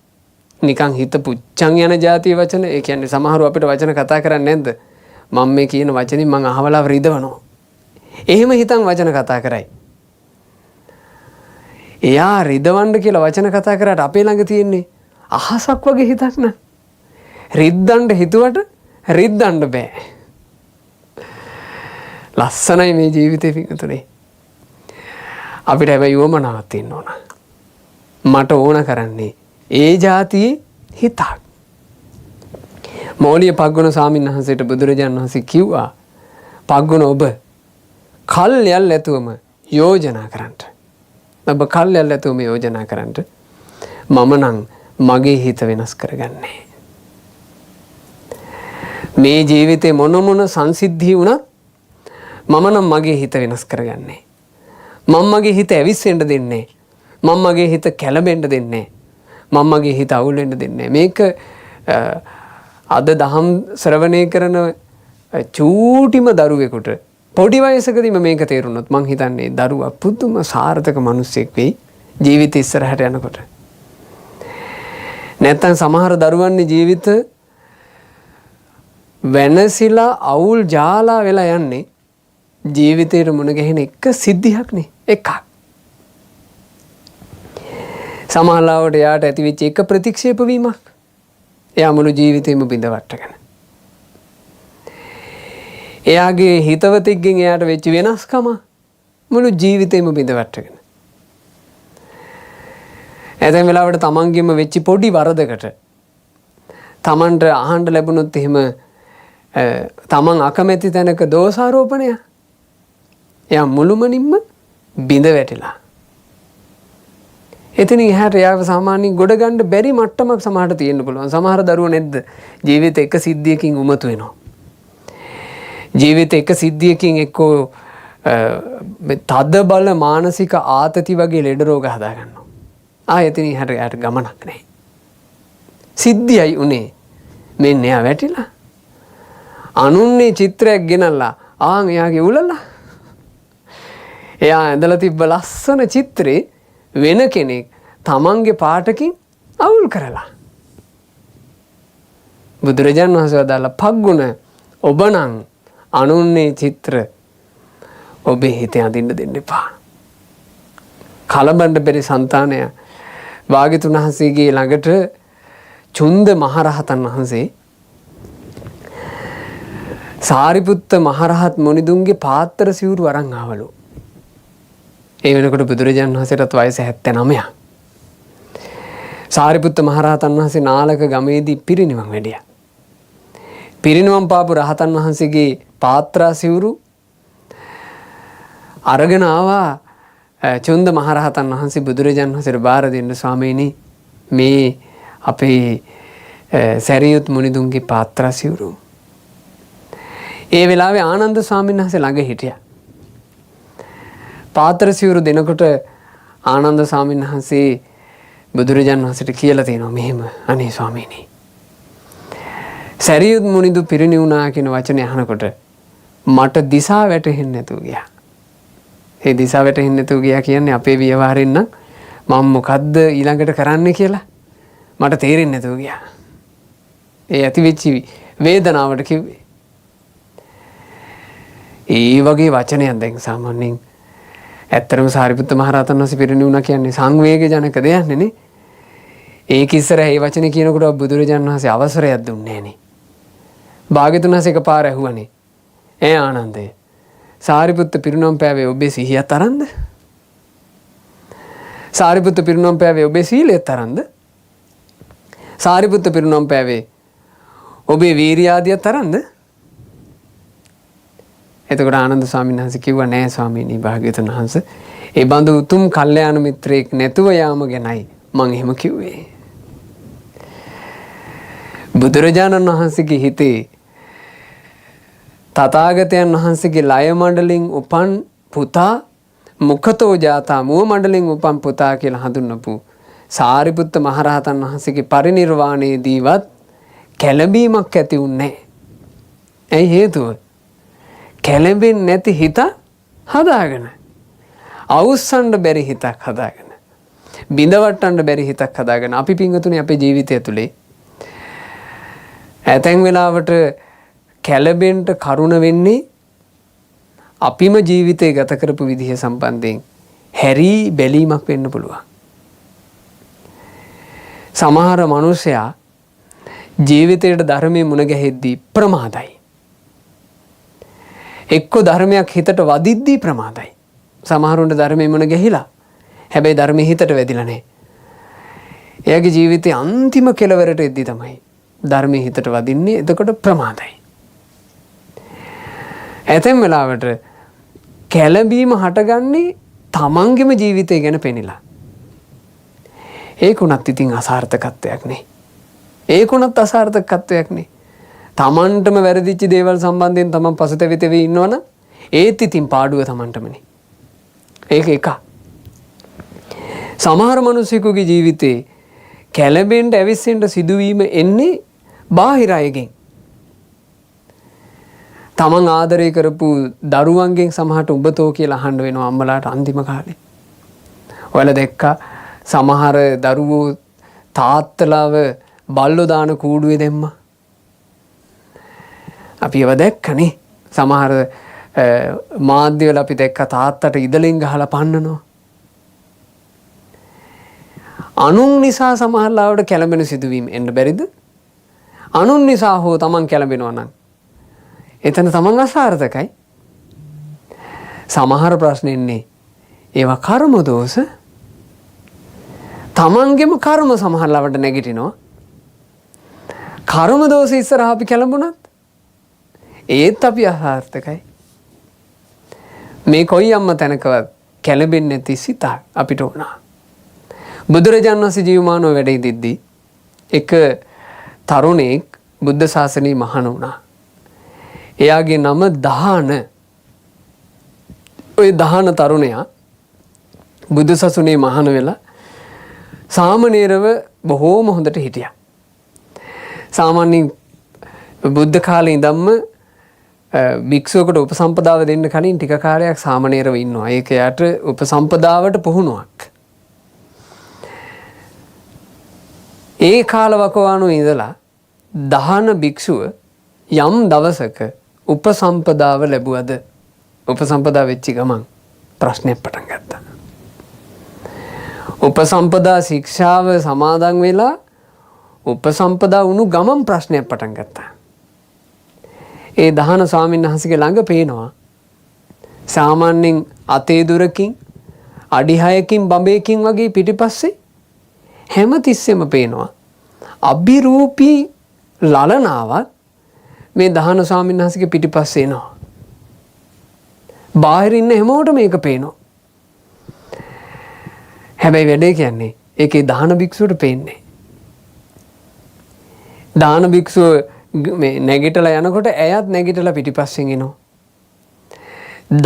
නිකන් හිත පුච්චන් යන જાති වචන. ඒ කියන්නේ සමහරව අපිට වචන කතා කරන්නේ නැද්ද? මම මේ කියන වචنين මං අහවලා රිදවනවා. එහෙම හිතන් වචන කතා කරයි. එයා රිදවන්න කියලා වචන කතා කරාට අපේ ළඟ තියෙන්නේ අහසක් වගේ හිතක් න ะ. රිද්දන්න හිතුවට රිද්දන්න බෑ. ලස්සනයි මේ ජීවිතේ පිටුනේ. අපිට හැබැයි වමනාවක් තියෙන්න ඕන. මට ඕන කරන්නේ ඒ જાතියේ හිතක්. මෝලිය පග්ගුණ ස්වාමීන් වහන්සේට බුදුරජාණන් වහන්සේ කිව්වා පග්ගුණ ඔබ කල්යල් ඇතුවම යෝජනා කරන්න. ඔබ කල්යල් ඇතුවම යෝජනා කරන්න. මම නම් මගේ හිත වෙනස් කරගන්නේ. මේ ජීවිතේ මොන සංසිද්ධිය වුණත් මම නම් මගේ හිත වෙනස් කරගන්නේ. මම මගේ හිත ඇවිස්සෙන්න දෙන්නේ. මම මගේ හිත කැළඹෙන්න දෙන්නේ. මම මගේ හිත අවුල් වෙන්න දෙන්නේ. මේක අද දහම් ශ්‍රවණය කරන චූටිම දරුවෙකුට පොඩි වයසකදීම මේක තේරුණොත් මං හිතන්නේ දරුවා පුදුම සාර්ථක මිනිසෙක් වෙයි ජීවිතය ඉස්සරහට යනකොට. නැත්තම් සමහර දරුවන්ගේ ජීවිත වෙනසිලා අවුල් ජාලා වෙලා යන්නේ ජීවිතේට මුණ ගැහෙන එක සිද්ධියක් නේ. එකක්. සමහරවට යාට ඇතිවෙච්ච එක ප්‍රතික්ෂේප වීමක් එයා මුළු ජීවිතේම බිඳවට්ටගෙන. එයාගේ හිතවතෙක්ගෙන් එයාට වෙච්ච වෙනස්කම මුළු ජීවිතේම බිඳවට්ටගෙන. ඇතැම් වෙලාවට තමන්ගෙම වෙච්ච පොඩි වරදකට තමන්ට අහන්න ලැබුණොත් එහෙම තමන් අකමැති තැනක දෝෂාරෝපණය එයා මුළුමනින්ම බිඳ වැටිලා. එතනින් එහාට එයාව සාමාන්‍යයෙන් ගොඩ ගන්න බැරි මට්ටමක් සමහරට තියෙන්න පුළුවන්. සමහර දරුවෝ නැද්ද ජීවිත එක සිද්ධියකින් උමතු වෙනවා. ජීවිත එක සිද්ධියකින් එක්කෝ තද බල මානසික ආතති වගේ ලෙඩ රෝග හදා ගන්නවා. එතනින් එහාට එයාට ගමනක් නැහැ. සිද්ධියයි උනේ. මෙන්න එයා වැටිලා. අනුන්නේ චිත්‍රයක් ගෙනල්ලා එයාගේ උලලා. එයා ඇඳලා තිබ්බ ලස්සන චිත්‍රේ වෙන කෙනෙක් තමන්ගේ පාටකින් අවුල් කරලා. බුදුරජාණන් වහන්සේ වදාළ පග්ගුණ ඔබ නම් අනුන්නේ චිත්‍ර ඔබේ හිතේ අඳින්න දෙන්න එපා. කලබන්න බැරි సంతානය වාග්යතුන් වහන්සේගේ ළඟට චුන්ද මහරහතන් වහන්සේ සාරිපුත්ත මහරහත් මුනිදුන්ගේ පාත්‍ර සිවුරු අරන් ආවලු. ඒ වෙනකොට බුදුරජාණන් වහන්සේටත් වයස 79ක්. සාරිපුත්ත මහරහතන් වහන්සේ නාලක ගමේදී පිරිනිවන් වැඩියා. පිරිනිවන් පාපු රහතන් වහන්සේගේ පාත්‍රා සිවුරු අරගෙන ආවා චුන්ද මහරහතන් වහන්සේ බුදුරජාණන් වහන්සේට බාර දෙන්න ස්වාමීනි මේ අපේ සැරියුත් මුනිදුන්ගේ පාත්‍රා සිවුරු. ඒ වෙලාවේ ආනන්ද ස්වාමීන් වහන්සේ ළඟ හිටියා. පාත්‍ර සිවුරු දෙනකොට ආනන්ද ස්වාමීන් වහන්සේ බුදුරජාණන් වහන්සේට කියලා තියෙනවා මෙහෙම අනේ ස්වාමීනි සැරියුත් මුනිදු පිරිනිවුණා කියන වචනේ අහනකොට මට දිසා වැටහෙන්නේ නැතුව ගියා. ඒ දිසා වැටහෙන්නේ නැතුව ගියා කියන්නේ අපේ ව්‍යවහාරෙන් නම් මම මොකද්ද ඊළඟට කරන්න කියලා මට තේරෙන්නේ නැතුව ගියා. ඒ ඇතිවෙච්ච වේදනාවට කිව්වේ. ඒ වගේ වචනයක් දැන් සාමාන්‍යයෙන් ඇත්තටම සාරිපුත්ත මහරහතන් වහන්සේ පිරිනිවුණා කියන්නේ සංවේග ජනක දෙයක් නේ. ඒක ඉස්සර ඒ වචනේ කියනකොට බුදුරජාණන් වහන්සේ අවසරයක් දුන්නේ නෑනේ. භාග්‍යතුන් වහන්සේ එකපාර ඇහුවනේ. ආනන්දේ සාරිපුත්ත පිරිනිවන් පෑවේ ඔබේ සිහියත් අරන්ද? සාරිපුත්ත පිරිනිවන් පෑවේ ඔබේ සීලයත් අරන්ද? සාරිපුත්ත පිරිනිවන් පෑවේ ඔබේ වීරිය ආදියත් අරන්ද? එතකොට ආනන්ද ස්වාමීන් වහන්සේ කිව්වා නෑ ස්වාමීනි භාග්‍යවතුන් වහන්සේ ඒ බඳු උතුම් කල්යාණ මිත්‍රයෙක් නැතුව යාම ගැනයි මං එහෙම කිව්වේ. බුදුරජාණන් වහන්සේගේ හිතේ තථාගතයන් වහන්සේගේ ලය මණ්ඩලෙන් උපන් පුතා මුඛතෝ ජාතා මුව මණ්ඩලෙන් උපන් පුතා කියලා හඳුන්වපු සාරිපුත්ත මහරහතන් වහන්සේගේ පරිනිර්වාණයේදීවත් කැළඹීමක් ඇති වුණේ නැහැ. ඇයි හේතුව? කැළඹෙන්නේ නැති හිත හදාගෙන අවුස්සන්න බැරි හිතක් හදාගෙන බිඳවට්ටන්න බැරි හිතක් හදාගෙන අපි පින්වතුනි අපේ ජීවිතය තුලේ ඇතැම් වෙලාවට කැළඹෙන්න කරුණ වෙන්නේ අපිම ජීවිතේ ගත කරපු විදිහ සම්බන්ධයෙන් හැරී බැලීමක් වෙන්න පුළුවන්. සමහර මිනිසයා ජීවිතයට ධර්මයේ මුණ ගැහෙද්දී ප්‍රමාදයි. එක්ක ධර්මයක් හිතට වදිද්දී ප්‍රමාදයි. සමහරුන්ට ධර්මයේ මුණ ගැහිලා හැබැයි ධර්මයේ හිතට වැදිලා නැහැ. එයාගේ ජීවිතේ අන්තිම කෙලවරට එද්දී තමයි ධර්මයේ හිතට වදින්නේ. එතකොට ප්‍රමාදයි. ඇතැම් වෙලාවට කැළඹීම හටගන්නේ තමන්ගේම ජීවිතය ගැන පෙනිලා. ඒකුණත් ඉතින් අසාර්ථකත්වයක් නේ. ඒකුණත් අසාර්ථකත්වයක් නේ. තමන්ටම වැරදිච්ච දේවල් සම්බන්ධයෙන් තමන් පසුතැවිතෙවි ඉන්නවනම් ඒත් ඉතින් පාඩුව තමන්ටමනේ. ඒක එක. සමහර මිනිස්සුකගේ ජීවිතේ කැළඹෙන්න ඇවිස්සෙන්න සිදුවීම එන්නේ බාහිර අයගෙන්. තමන් ආදරය කරපු දරුවන්ගෙන් සමහරට උඹතෝ කියලා අහන්න වෙනවා අම්මලාට අන්තිම කාලේ. ඔයාලා දැක්කා සමහර දරුවෝ තාත්තලාව බල්ලෝ දාන කූඩුවේ දැම්මා. අපි ඒව දැක්කනේ. සමහර මාධ්‍යවල අපි දැක්ක තාත්තට ඉදලෙන් ගහලා පන්නනවා. අනුන් නිසා සමහරලාවට කැළඹෙන සිදුවීම් එන්න බැරිද? අනුන් නිසා හෝ තමන් කැළඹෙනවා නම් එතන තමන් අසාර්ථකයි. සමහර ප්‍රශ්න එන්නේ ඒවා කර්ම දෝෂ. තමන්ගේම කර්ම සමහරලාවට නැගිටිනවා. කර්ම දෝෂ ඉස්සරහා අපි කැළඹුණත් ඒත් අපි අසාර්ථකයි. මේ කොයි අම්ම තැනකවත් කැළඹෙන්නේ නැති සිතක් අපිට උනා. බුදුරජාණන් වහන්සේ ජීවමානව වැඩ ඉදිද්දී එක තරුණෙක් බුද්ධ ශාසනය මහණ වුණා. එයාගේ නම දහන. ඔය දහන තරුණයා බුදු සසුනේ මහණ වෙලා සාමණේරව බොහෝම හොඳට හිටියා. සාමාන්‍යයෙන් බුද්ධ කාලේ ඉඳන්ම භික්ෂුවකට උපසම්පදාව දෙන්න කලින් ටික කාලයක් සාමණේරව ඉන්නවා. ඒක යට උපසම්පදාවට පුහුණුවක්. ඒ කාලවකවානුව ඉඳලා දහන භික්ෂුව යම් දවසක උපසම්පදාව ලැබුවද උපසම්පදා වෙච්ච ගමන් ප්‍රශ්නයක් පටන් ගත්තා. උපසම්පදා ශික්ෂාව සමාදන් වෙලා උපසම්පදා වුණු ගමන් ප්‍රශ්නයක් පටන් ගත්තා. ඒ දහන ස්වාමීන් වහන්සේගේ ළඟ පේනවා සාමාන්‍යයෙන් අතේ දුරකින් අඩි 6කින් බඹයකින් වගේ පිටිපස්සේ හැම තිස්සෙම පේනවා අභිරූපී ලලනාවක් මේ දහන ස්වාමීන් වහන්සේගේ පිටිපස්සේ එනවා. බාහිර ඉන්න හැමෝටම මේක පේනවා. හැබැයි වැඩේ කියන්නේ ඒකේ දහන භික්ෂුවට පේන්නේ. දාන භික්ෂුව මේ නැගිටලා යනකොට ඇයත් නැගිටලා පිටිපස්සෙන් එනවා.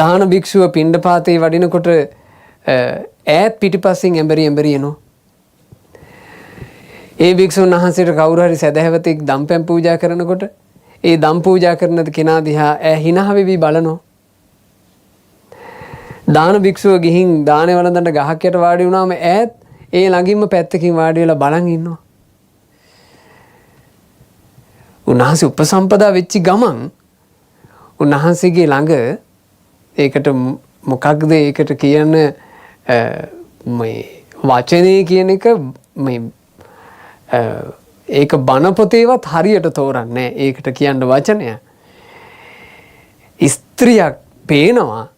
දාන භික්ෂුව පිණ්ඩපාතේ වඩිනකොට ඈත් පිටිපස්සෙන් ඇඹරි එනවා. ඒ භික්ෂුන් වහන්සේට කවුරු හරි සදහැවතෙක් දම්පැන් පූජා කරනකොට ඒ දම් පූජා කරන කෙනා දිහා ඈ hina වෙවි බලනවා. දාන භික්ෂුව ගිහින් දානේ වළඳන්න ගහක් යට වාඩි වුණාම ඈත් ඒ ළඟින්ම පැත්තකින් වාඩි වෙලා බලන් ඉන්නවා. උන්වහන්සේ උපසම්පදා වෙච්ච ගමන් උන්වහන්සේගේ ළඟ ඒකට මොකක්ද ඒකට කියන මේ වචනේ කියන එක මේ ඒක බණ පොතේවත් හරියට තෝරන්නේ නැහැ. ඒකට කියන්න වචනය. ස්ත්‍රියක් පේනවා.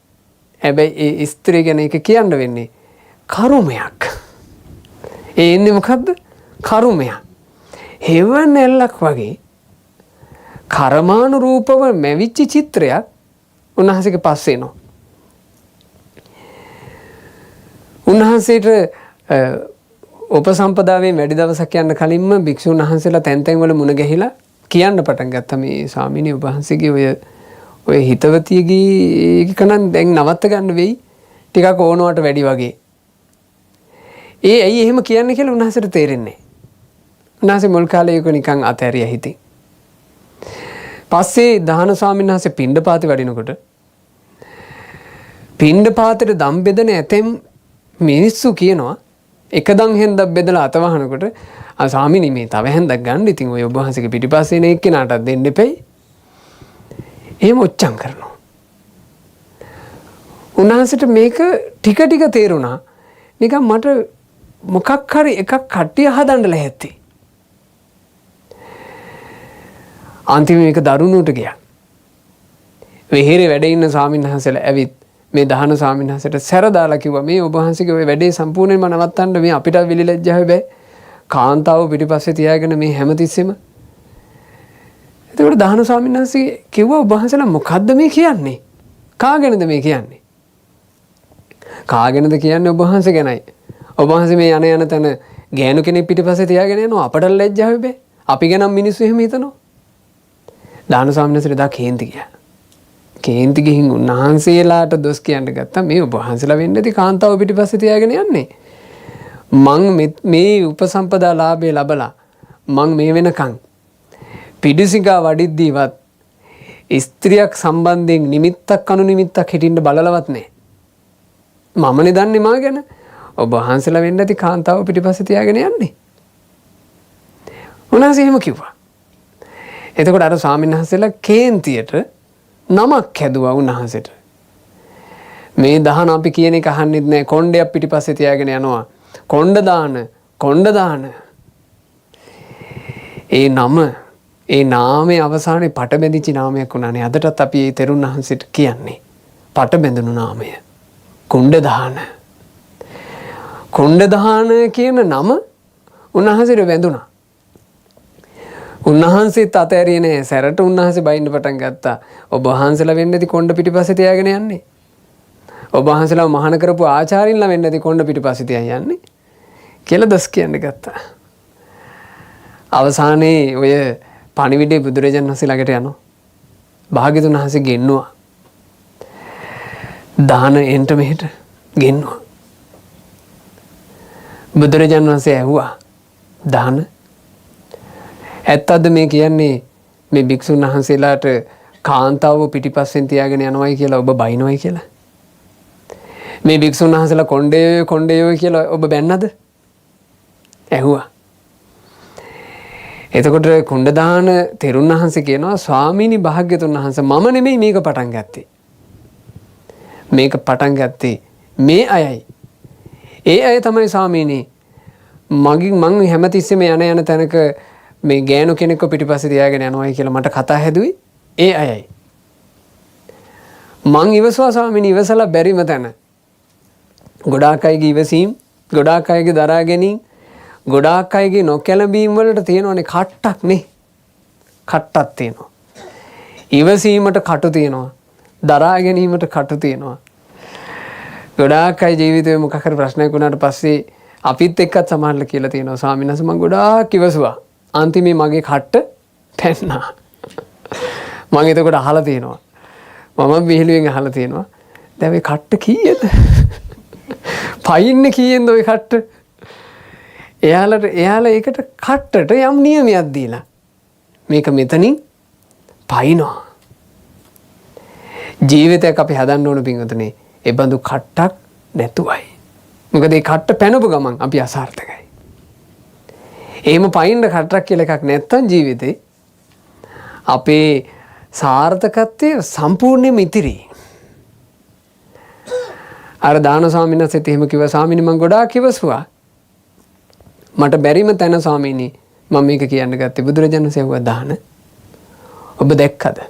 හැබැයි ඒ ස්ත්‍රිය ගැන ඒක කියන්න වෙන්නේ කරුමයක්. ඒ ඉන්නේ මොකද්ද? කරුමයක්. හෙවණැල්ලක් වගේ කර්මානුරූපව මැවිච්ච චිත්‍රයක් උන්වහන්සේගේ පස්සේ එනවා. උන්වහන්සේට උපසම්පදාවේ වැඩි දවසක් යන්න කලින්ම භික්ෂුන් වහන්සේලා තැන් තැන් වල මුණ ගැහිලා කියන්න පටන් ගත්තා මේ ස්වාමීනි වහන්සේගේ ඔය හිතවතියගේ කනන් දැන් නවත්ත ගන්න වෙයි ටිකක් ඕනවට වැඩි වගේ. ඇයි එහෙම කියන්නේ කියලා උන්වහන්සේට තේරෙන්නේ නැහැ. උන්වහන්සේ මුල් කාලේ ඒක නිකන් අතහැරියා හිතේ. පස්සේ දහන ස්වාමීන් වහන්සේ පිණ්ඩපාතේ වඩිනකොට පිණ්ඩපාතේට දම් බෙදෙන ඇතෙම් මිනිස්සු කියනවා එක දන් හෙන්දක් බෙදලා අතවහනකොට ස්වාමීනි මේ තව හෙන්දක් ගන්න ඉතින් ඔය ඔබ වහන්සේගේ පිටිපස්සේ ඉන්න එක්කෙනාටත් දෙන්න එපෙයි. එහෙම ඔච්චම් කරනවා. උන්වහන්සේට මේක ටික ටික තේරුණා. නිකන් මට මොකක් හරි එකක් කට්ටිය හදන්න ලැහැත්ති. අන්තිමේ මේක දරුණුවට ගියා. වෙහෙරේ වැඩ ඉන්න ස්වාමීන් වහන්සේලා ඇවිත් මේ දහන ස්වාමීන් වහන්සේට සැර දාලා කිව්වා මේ ඔබ වහන්සේගේ ওই වැඩේ සම්පූර්ණයෙන්ම නවත්තන්න මේ අපිට විලිලැජ්ජාව බෑ. කාන්තාව පිටිපස්සේ තියාගෙන මේ හැමතිස්සෙම. එතකොට දහන ස්වාමීන් වහන්සේ කිව්වා ඔබ වහන්සේලා මොකද්ද මේ කියන්නේ? කාගෙනද මේ කියන්නේ? කාගෙනද කියන්නේ ඔබ වහන්සේ ගැනයි. ඔබ වහන්සේ මේ යන තැන ගෑනු කෙනෙක් පිටිපස්සේ තියාගෙන යනවා අපට ලැජ්ජාව බෑ. අපි ගැන මිනිස්සු එහෙම හිතනවා. දහන ස්වාමීන් වහන්සේ දා කේන්ති ගියා. කේන්ති ගිහින් උන්වහන්සේලාට දොස් කියන්න ගත්තා මේ ඔබ වහන්සේලා වෙන්නේ නැති කාන්තාව පිටිපස්සේ තියාගෙන යන්නේ. මං මේ උපසම්පදා ලාභය ලබලා මං මේ වෙනකන් පිඩුසිඟා වඩිද්දීවත් ස්ත්‍රියක් සම්බන්ධයෙන් නිමිත්තක් අනු නිමිත්තක් හිටින්න බලලවත් නැහැ. මමනේ දන්නේ මා ගැන. ඔබ වහන්සේලා වෙන්නේ නැති කාන්තාව පිටිපස්සේ තියාගෙන යන්නේ. උන්වහන්සේ එහෙම කිව්වා. එතකොට අර ස්වාමීන් වහන්සේලා කේන්තියට නමක් හැදුවා උන්වහන්සේට. මේ දහන අපි කියන එක අහන්නෙත් නැහැ. කොණ්ඩයක් පිටිපස්සේ තියාගෙන යනවා. කොණ්ඩ දාන. ඒ නම ඒ නාමයේ අවසානයේ පට බැඳිච්ච නාමයක් වුණානේ. අදටත් අපි ඒ තෙරුන් වහන්සේට කියන්නේ පට බැඳුණු නාමය. කොණ්ඩ දාන කියන නම උන්වහන්සේට වැඳුණා. උන්වහන්සේත් අතෑරියේ නෑ. සැරට උන්වහන්සේ බයින්න පටන් ගත්තා. ඔබ වහන්සේලා වෙන්නේ නැති කොණ්ඩ පිටිපස්සේ තියාගෙන යන්නේ. ඔබ වහන්සේලා මහාන කරපු ආචාර්යින්ලා වෙන්නේ නැති කොණ්ඩ පිටිපස්සේ තියාගෙන යන්නේ කියලා දොස් කියන්න ගත්තා. අවසානයේ ඔය පණිවිඩේ බුදුරජාණන් වහන්සේ ළඟට යනවා. භාග්‍යතුන් වහන්සේ ගෙන්නුවා. දාන එන්ට මෙහෙට ගෙන්නුවා. බුදුරජාණන් වහන්සේ ඇහුවා දාන ඇත්තද මේ කියන්නේ මේ භික්ෂුන් වහන්සේලාට කාන්තාව පිටිපස්සෙන් තියාගෙන යනවායි කියලා ඔබ බයිනවයි කියලා? මේ භික්ෂුන් වහන්සේලා කොණ්ඩේ කියලා ඔබ බැන්නද? ඇහුවා. එතකොට කුණ්ඩ දාන තෙරුන් වහන්සේ කියනවා ස්වාමීනි භාග්‍යතුන් වහන්සේ මම නෙමෙයි මේක පටන් ගත්තේ. මේක පටන් ගත්තේ මේ අයයි. ඒ අය තමයි ස්වාමීනි මං හැමතිස්සෙම යන තැනක මේ ගෑනු කෙනෙක්ව පිටිපස්සේ තියාගෙන යනවායි කියලා මට කතා හැදුවේ ඒ අයයි. මං ඉවසුවා ස්වාමීනි ඉවසලා බැරිම තැන. ගොඩාක් අයගේ ඉවසීම්, ගොඩාක් අයගේ දරා ගැනීම, ගොඩාක් අයගේ නොකැළඹීම් වලට තියෙනවනේ කට්ටක් නේ. කට්ටක් තියෙනවා. ඉවසීමට කටු තියෙනවා. දරා ගැනීමට කටු තියෙනවා. ගොඩාක් අය ජීවිතේ මොකක් හරි ප්‍රශ්නයක් වුණාට පස්සේ අපිත් එක්කත් සමහරලා කියලා තියෙනවා ස්වාමීන් වහන්සේ මම ගොඩාක් ඉවසුවා. අන්තිමේ මගේ කට්ට පැන්නා. මම එතකොට අහලා තියෙනවා. මම විහිළුවෙන් අහලා තියෙනවා. දැන් මේ කට්ට කීයද? පයින්නේ කීයෙන්ද ওই කට්ට? එයාලා ඒකට කට්ටට යම් නියමයක් දීලා මේක මෙතනින් පයින්නවා. ජීවිතයක් අපි හදන්න ඕන පින්වතුනි. ඒ බඳු කට්ටක් නැතුවයි. මොකද මේ කට්ට පැනපු ගමන් අපි අසාර්ථකයි. එහෙම පයින්න කට්ටක් කියලා එකක් නැත්තම් ජීවිතේ අපේ සාර්ථකත්වය සම්පූර්ණයෙන්ම ඉතිරි. අර දාන ස්වාමීන් වහන්සේත් එහෙම කිව්වා ස්වාමීනි මම ගොඩාක් ඉවසුවා. මට බැරිම තැන ස්වාමීනි මම මේක කියන්න ගත්තේ. බුදුරජාණන් වහන්සේ කිව්වා දාන ඔබ දැක්කද?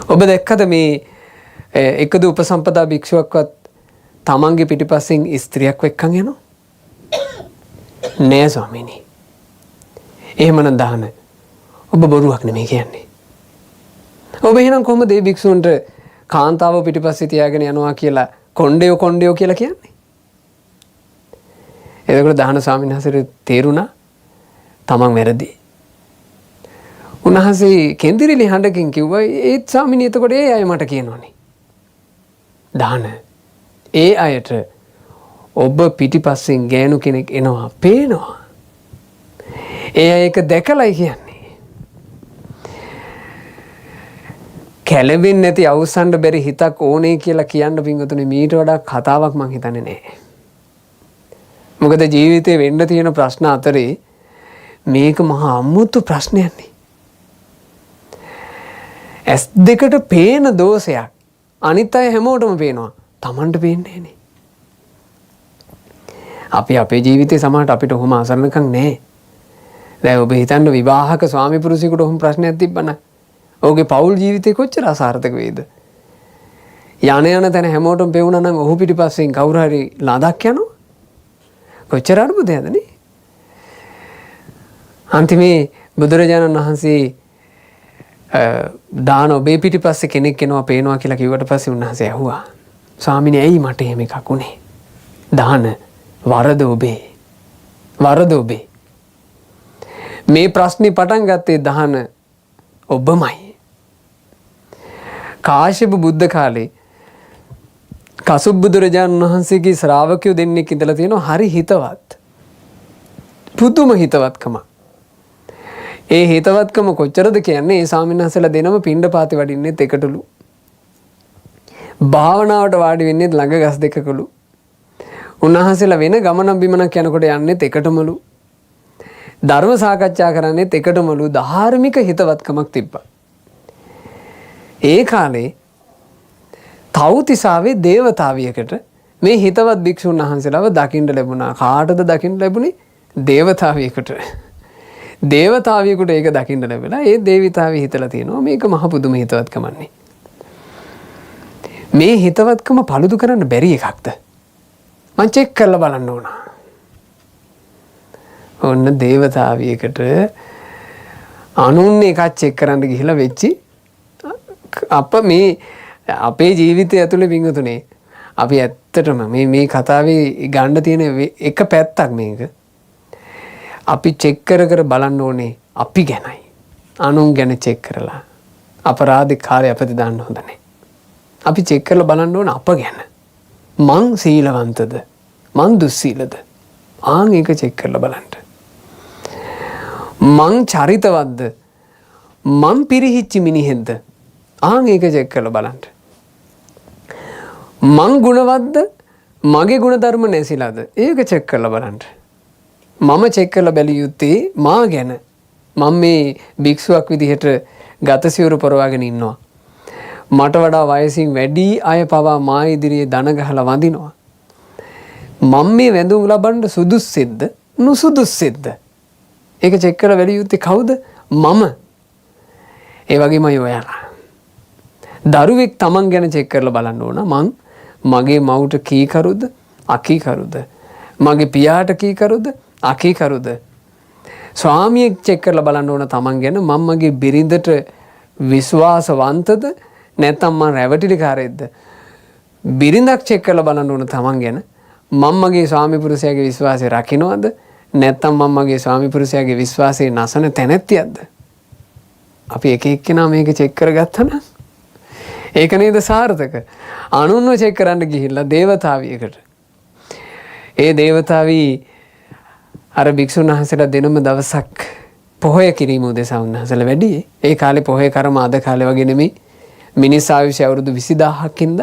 ඔබ දැක්කද මේ එකදු උපසම්පදා භික්ෂුවක්වත් තමන්ගේ පිටිපස්සෙන් ස්ත්‍රියක් වෙක්කන් යනවා? නෑ ස්වාමීනි. එහෙමනම් දාන ඔබ බොරුවක් නෙමෙයි කියන්නේ. ඔබ එහෙනම් කොහොමද මේ භික්ෂුන්ට කාන්තාව පිටිපස්සේ තියාගෙන යනවා කියලා කොණ්ඩයෝ කියලා කියන්නේ? එතකොට දාන ස්වාමීන් වහන්සේට තේරුණා තමන් වැරදි. උන්වහන්සේ කෙන්දිරිලි හඬකින් කිව්වා ඒත් ස්වාමීනි එතකොට ඒ අය මට කියනවනේ. දාන ඒ අයට ඔබ පිටිපස්සෙන් ගෑනු කෙනෙක් එනවා පේනවා. ඒ අය ඒක දැකලයි කියන්නේ. කැළඹෙන්නේ නැති අවසන්ඩ බැරි හිතක් ඕනේ කියලා කියන්න පින්වතුනි මීට වඩා කතාවක් මං හිතන්නේ නැහැ. මොකද ජීවිතේ වෙන්න තියෙන ප්‍රශ්න අතරේ මේක මහා අමුතු ප්‍රශ්නයක්නේ. ඇස් දෙකට පේන දෝෂයක් අනිත් අය හැමෝටම පේනවා. Tamanට පේන්නේ නෑනේ. අපි අපේ ජීවිතේ සමහරට අපිට ඔහොම අසරණකම් නෑ. දැන් ඔබ හිතන්න විවාහක ස්වාමි පුරුෂයෙකුට ඔහොම ප්‍රශ්නයක් තිබ්බනම් ඔහුගේ පෞල් ජීවිතේ කොච්චර අසාර්ථක වේද? යන තැන හැමෝටම පෙවුනා නම් ඔහු පිටිපස්සෙන් කවුරු හරි ලඳක් යනවා. කොච්චර අරුබුදයක්ද නේ? අන්තිමේ බුදුරජාණන් වහන්සේ දාන ඔබේ පිටිපස්සේ කෙනෙක් එනවා පේනවා කියලා කිව්වට පස්සේ උන්වහන්සේ ඇහුවා, ස්වාමීනි ඇයි මට එහෙම එකක් උනේ? දාන වරද ඔබේ. වරද ඔබේ. මේ ප්‍රශ්නේ පටන් ගත්තේ දාන ඔබමයි. කාශ්‍යප බුද්ධ කාලේ කසුප් බුදුරජාණන් වහන්සේගේ ශ්‍රාවකයෝ දෙන්නෙක් ඉඳලා තියෙනවා හරි හිතවත්. පුදුම හිතවත්කම. ඒ හිතවත්කම කොච්චරද කියන්නේ ඒ ස්වාමීන් වහන්සේලා දෙනම පිණ්ඩපාතේ වඩින්නෙත් එකටලු. භාවනාවට වාඩි වෙන්නෙත් ළඟ ගස් දෙකකලු. උන්වහන්සේලා වෙන ගමනක් බිමනක් යනකොට යන්නෙත් එකටමලු. ධර්ම සාකච්ඡා කරන්නෙත් එකටමලු. ධාර්මික හිතවත්කමක් තිබ්බා. ඒ කාලේ තව්තිසාවේ දේවතාවියකට මේ හිතවත් භික්ෂුන් වහන්සේලාව දකින්න ලැබුණා. කාටද දකින්න ලැබුණේ? දේවතාවියකට. දේවතාවියෙකුට ඒක දකින්න ලැබෙලා ඒ දේවිතාවිය හිතලා තියෙනවා මේක මහ පුදුම හිතවත්කමන්නේ. මේ හිතවත්කම පළුදු කරන්න බැරි එකක්ද? මං චෙක් කරලා බලන්න ඕන. ඔන්න දේවතාවියකට අනුන් එකක් චෙක් කරන්න ගිහිලා වෙච්චි අප මේ අපේ ජීවිතය ඇතුලේ වින්තුනේ අපි ඇත්තටම මේ කතාවේ ගන්න තියෙන එක පැත්තක් මේක. අපි චෙක් කර බලන්න ඕනේ අපි ගැනයි. අනුන් ගැන චෙක් කරලා අපරාධ කාර්ය අපිට දාන්න හොඳ නැහැ. අපි චෙක් කරලා බලන්න ඕනේ අප ගැන. මං සීලවන්තද? මං දුස්සීලද? ආන් ඒක චෙක් කරලා බලන්න. මං චරිතවත්ද? මං පිරිහිච්ච මිනිහෙක්ද? ආන් ඒක චෙක් කරලා බලන්න. මං ගුණවත්ද? මගේ ගුණධර්ම නැසිලාද? ඒක චෙක් කරලා බලන්න. මම චෙක් කරලා බැලිය යුත්තේ මා ගැන. මම මේ භික්ෂුවක් විදිහට ගතසිවුරු පරවාගෙන ඉන්නවා. මට වඩා වයසින් වැඩි අය පවා මා ඉදිරියේ දන ගහලා වඳිනවා. මම මේ වැඳුම් ලබන්න සුදුස්සෙද්ද නුසුදුස්සෙද්ද? ඒක චෙක් කරලා බැලිය යුත්තේ කවුද? මම. ඒ වගේමයි ඔයාලා. දරුවෙක් Taman ගැන චෙක් කරලා බලන්න ඕන. මං මගේ මවුට කීකරුද අකීකරුද? මගේ පියාට කීකරුද අකීකරුද? ස්වාමියෙක් චෙක් කරලා බලන්න ඕන Taman ගැන. මම මගේ බිරිඳට විශ්වාසවන්තද නැත්නම් මං රැවටිලිකාරයෙක්ද? බිරිඳක් චෙක් කරලා බලන්න ඕන Taman ගැන. මම මගේ ස්වාමි පුරුෂයාගේ විශ්වාසය රකින්නවද නැත්නම් මම මගේ ස්වාමි පුරුෂයාගේ විශ්වාසය නැසන තැනැත්තියක්ද? අපි එක එක්කෙනා මේක චෙක් කරගත්තා නම් ඒක නේද සාර්ථක? අනුන්ව චෙක් කරන්න ගිහිල්ලා දේවතාවියකට. ඒ දේවතාවි අර භික්ෂුන් වහන්සේලා දෙනම දවසක් පොහොය කිරීම උදෙසා උන්වහන්සේලා වැඩි. ඒ කාලේ පොහොය කරම අද කාලේ වගේ නෙමෙයි. මිනිස් ආයුෂ අවුරුදු 20000ක් ඉඳ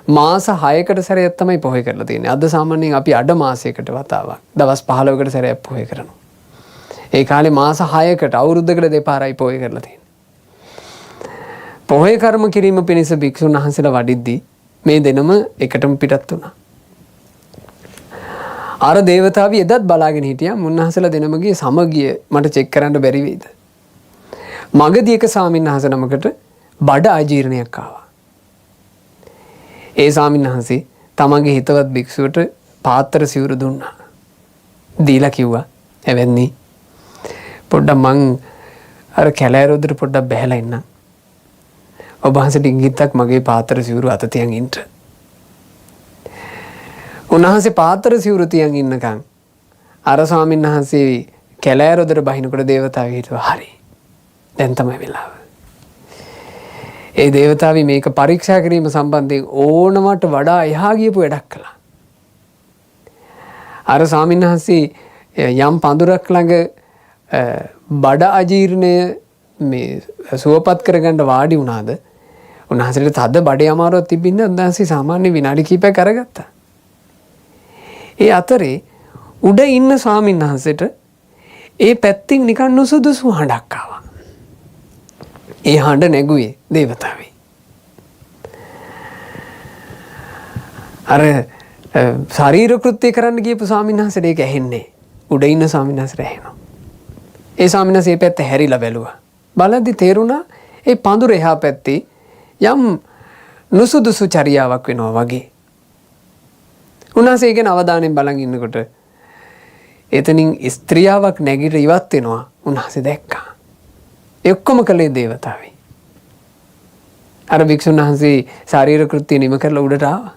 මාස 6කට සැරයක් තමයි පොහොය කරලා තියෙන්නේ. අද සාමාන්‍යයෙන් අපි අඩ මාසයකට වතාවක් දවස් 15කට සැරයක් පොහොය කරනවා. ඒ කාලේ මාස 6කට අවුරුද්දකට දෙපාරයි පොහොය කරලා තියෙන්නේ. පොහොය කර්ම කිරීම පිණිස භික්ෂුන් වහන්සේලා වඩිද්දී මේ දෙනම එකටම පිටත් වුණා. අර දේවතාවි එදත් බලාගෙන හිටියා මුන්නහසලා දෙනමගේ සමගිය මට චෙක් කරන්න බැරි වෙයිද? මගදී එක ස්වාමීන් වහන්සේ නමකට බඩ ආජීර්ණයක් ආවා. ඒ ස්වාමීන් වහන්සේ තමන්ගේ හිතවත් භික්ෂුවට පාත්‍ර සිවුරු දුන්නා. දීලා කිව්වා එවැන්නි පොඩ්ඩක් මං අර කැලෑරොද්දට පොඩ්ඩක් බැහැලා ඉන්නම්. ඔබ වහන්සේට ඉංගිත්තක් මගේ පාත්‍ර සිවුරු අත තියන් ඉන්න. උන්වහන්සේ පාත්‍ර සිවුරු තියන් ඉන්නකම් අර ස්වාමීන් වහන්සේ කැලෑරොදට බහිනකොට දේවතාවය හිතුවා හරි දැන් තමයි වෙලාව. ඒ දේවතාවි මේක පරීක්ෂා කිරීම සම්බන්ධයෙන් ඕනමට වඩා එහා ගියපු වැඩක් කළා. අර ස්වාමීන් වහන්සේ යම් පඳුරක් ළඟ බඩ අජීර්ණය මේ සුවපත් කරගන්න වාඩි වුණාද උන්වහන්සේට තද බඩේ අමාරුවක් තිබින්න උන්වහන්සේ සාමාන්‍ය විනාඩි කිහිපයක් අරගත්තා. ඒ අතරේ උඩ ඉන්න ස්වාමීන් වහන්සේට ඒ පැත්තින් නිකන් නුසුදුසු හඬක් ආවා. ඒ හඬ නැගුවේ දේවතාවයි. අර ශරීර කෘත්‍ය කරන්න ගියපු ස්වාමීන් වහන්සේට ඒක ඇහෙන්නේ. උඩ ඉන්න ස්වාමීන් වහන්සේට ඇහෙනවා. ඒ ස්වාමීන් වහන්සේ මේ පැත්ත හැරිලා බැලුවා. බලද්දි තේරුණා ඒ පඳුර එහා පැත්තේ යම් නුසුදුසු චර්යාවක් වෙනවා වගේ. උන්වහන්සේ ගැන අවධානයෙන් බලන් ඉන්නකොට එතනින් ස්ත්‍රියාවක් නැගිට ඉවත් වෙනවා උන්වහන්සේ දැක්කා. ඒ ඔක්කොම කළේ දේවතාවයි. අර භික්ෂුන් වහන්සේ ශරීර කෘත්‍ය නිම කරලා උඩට ආවා.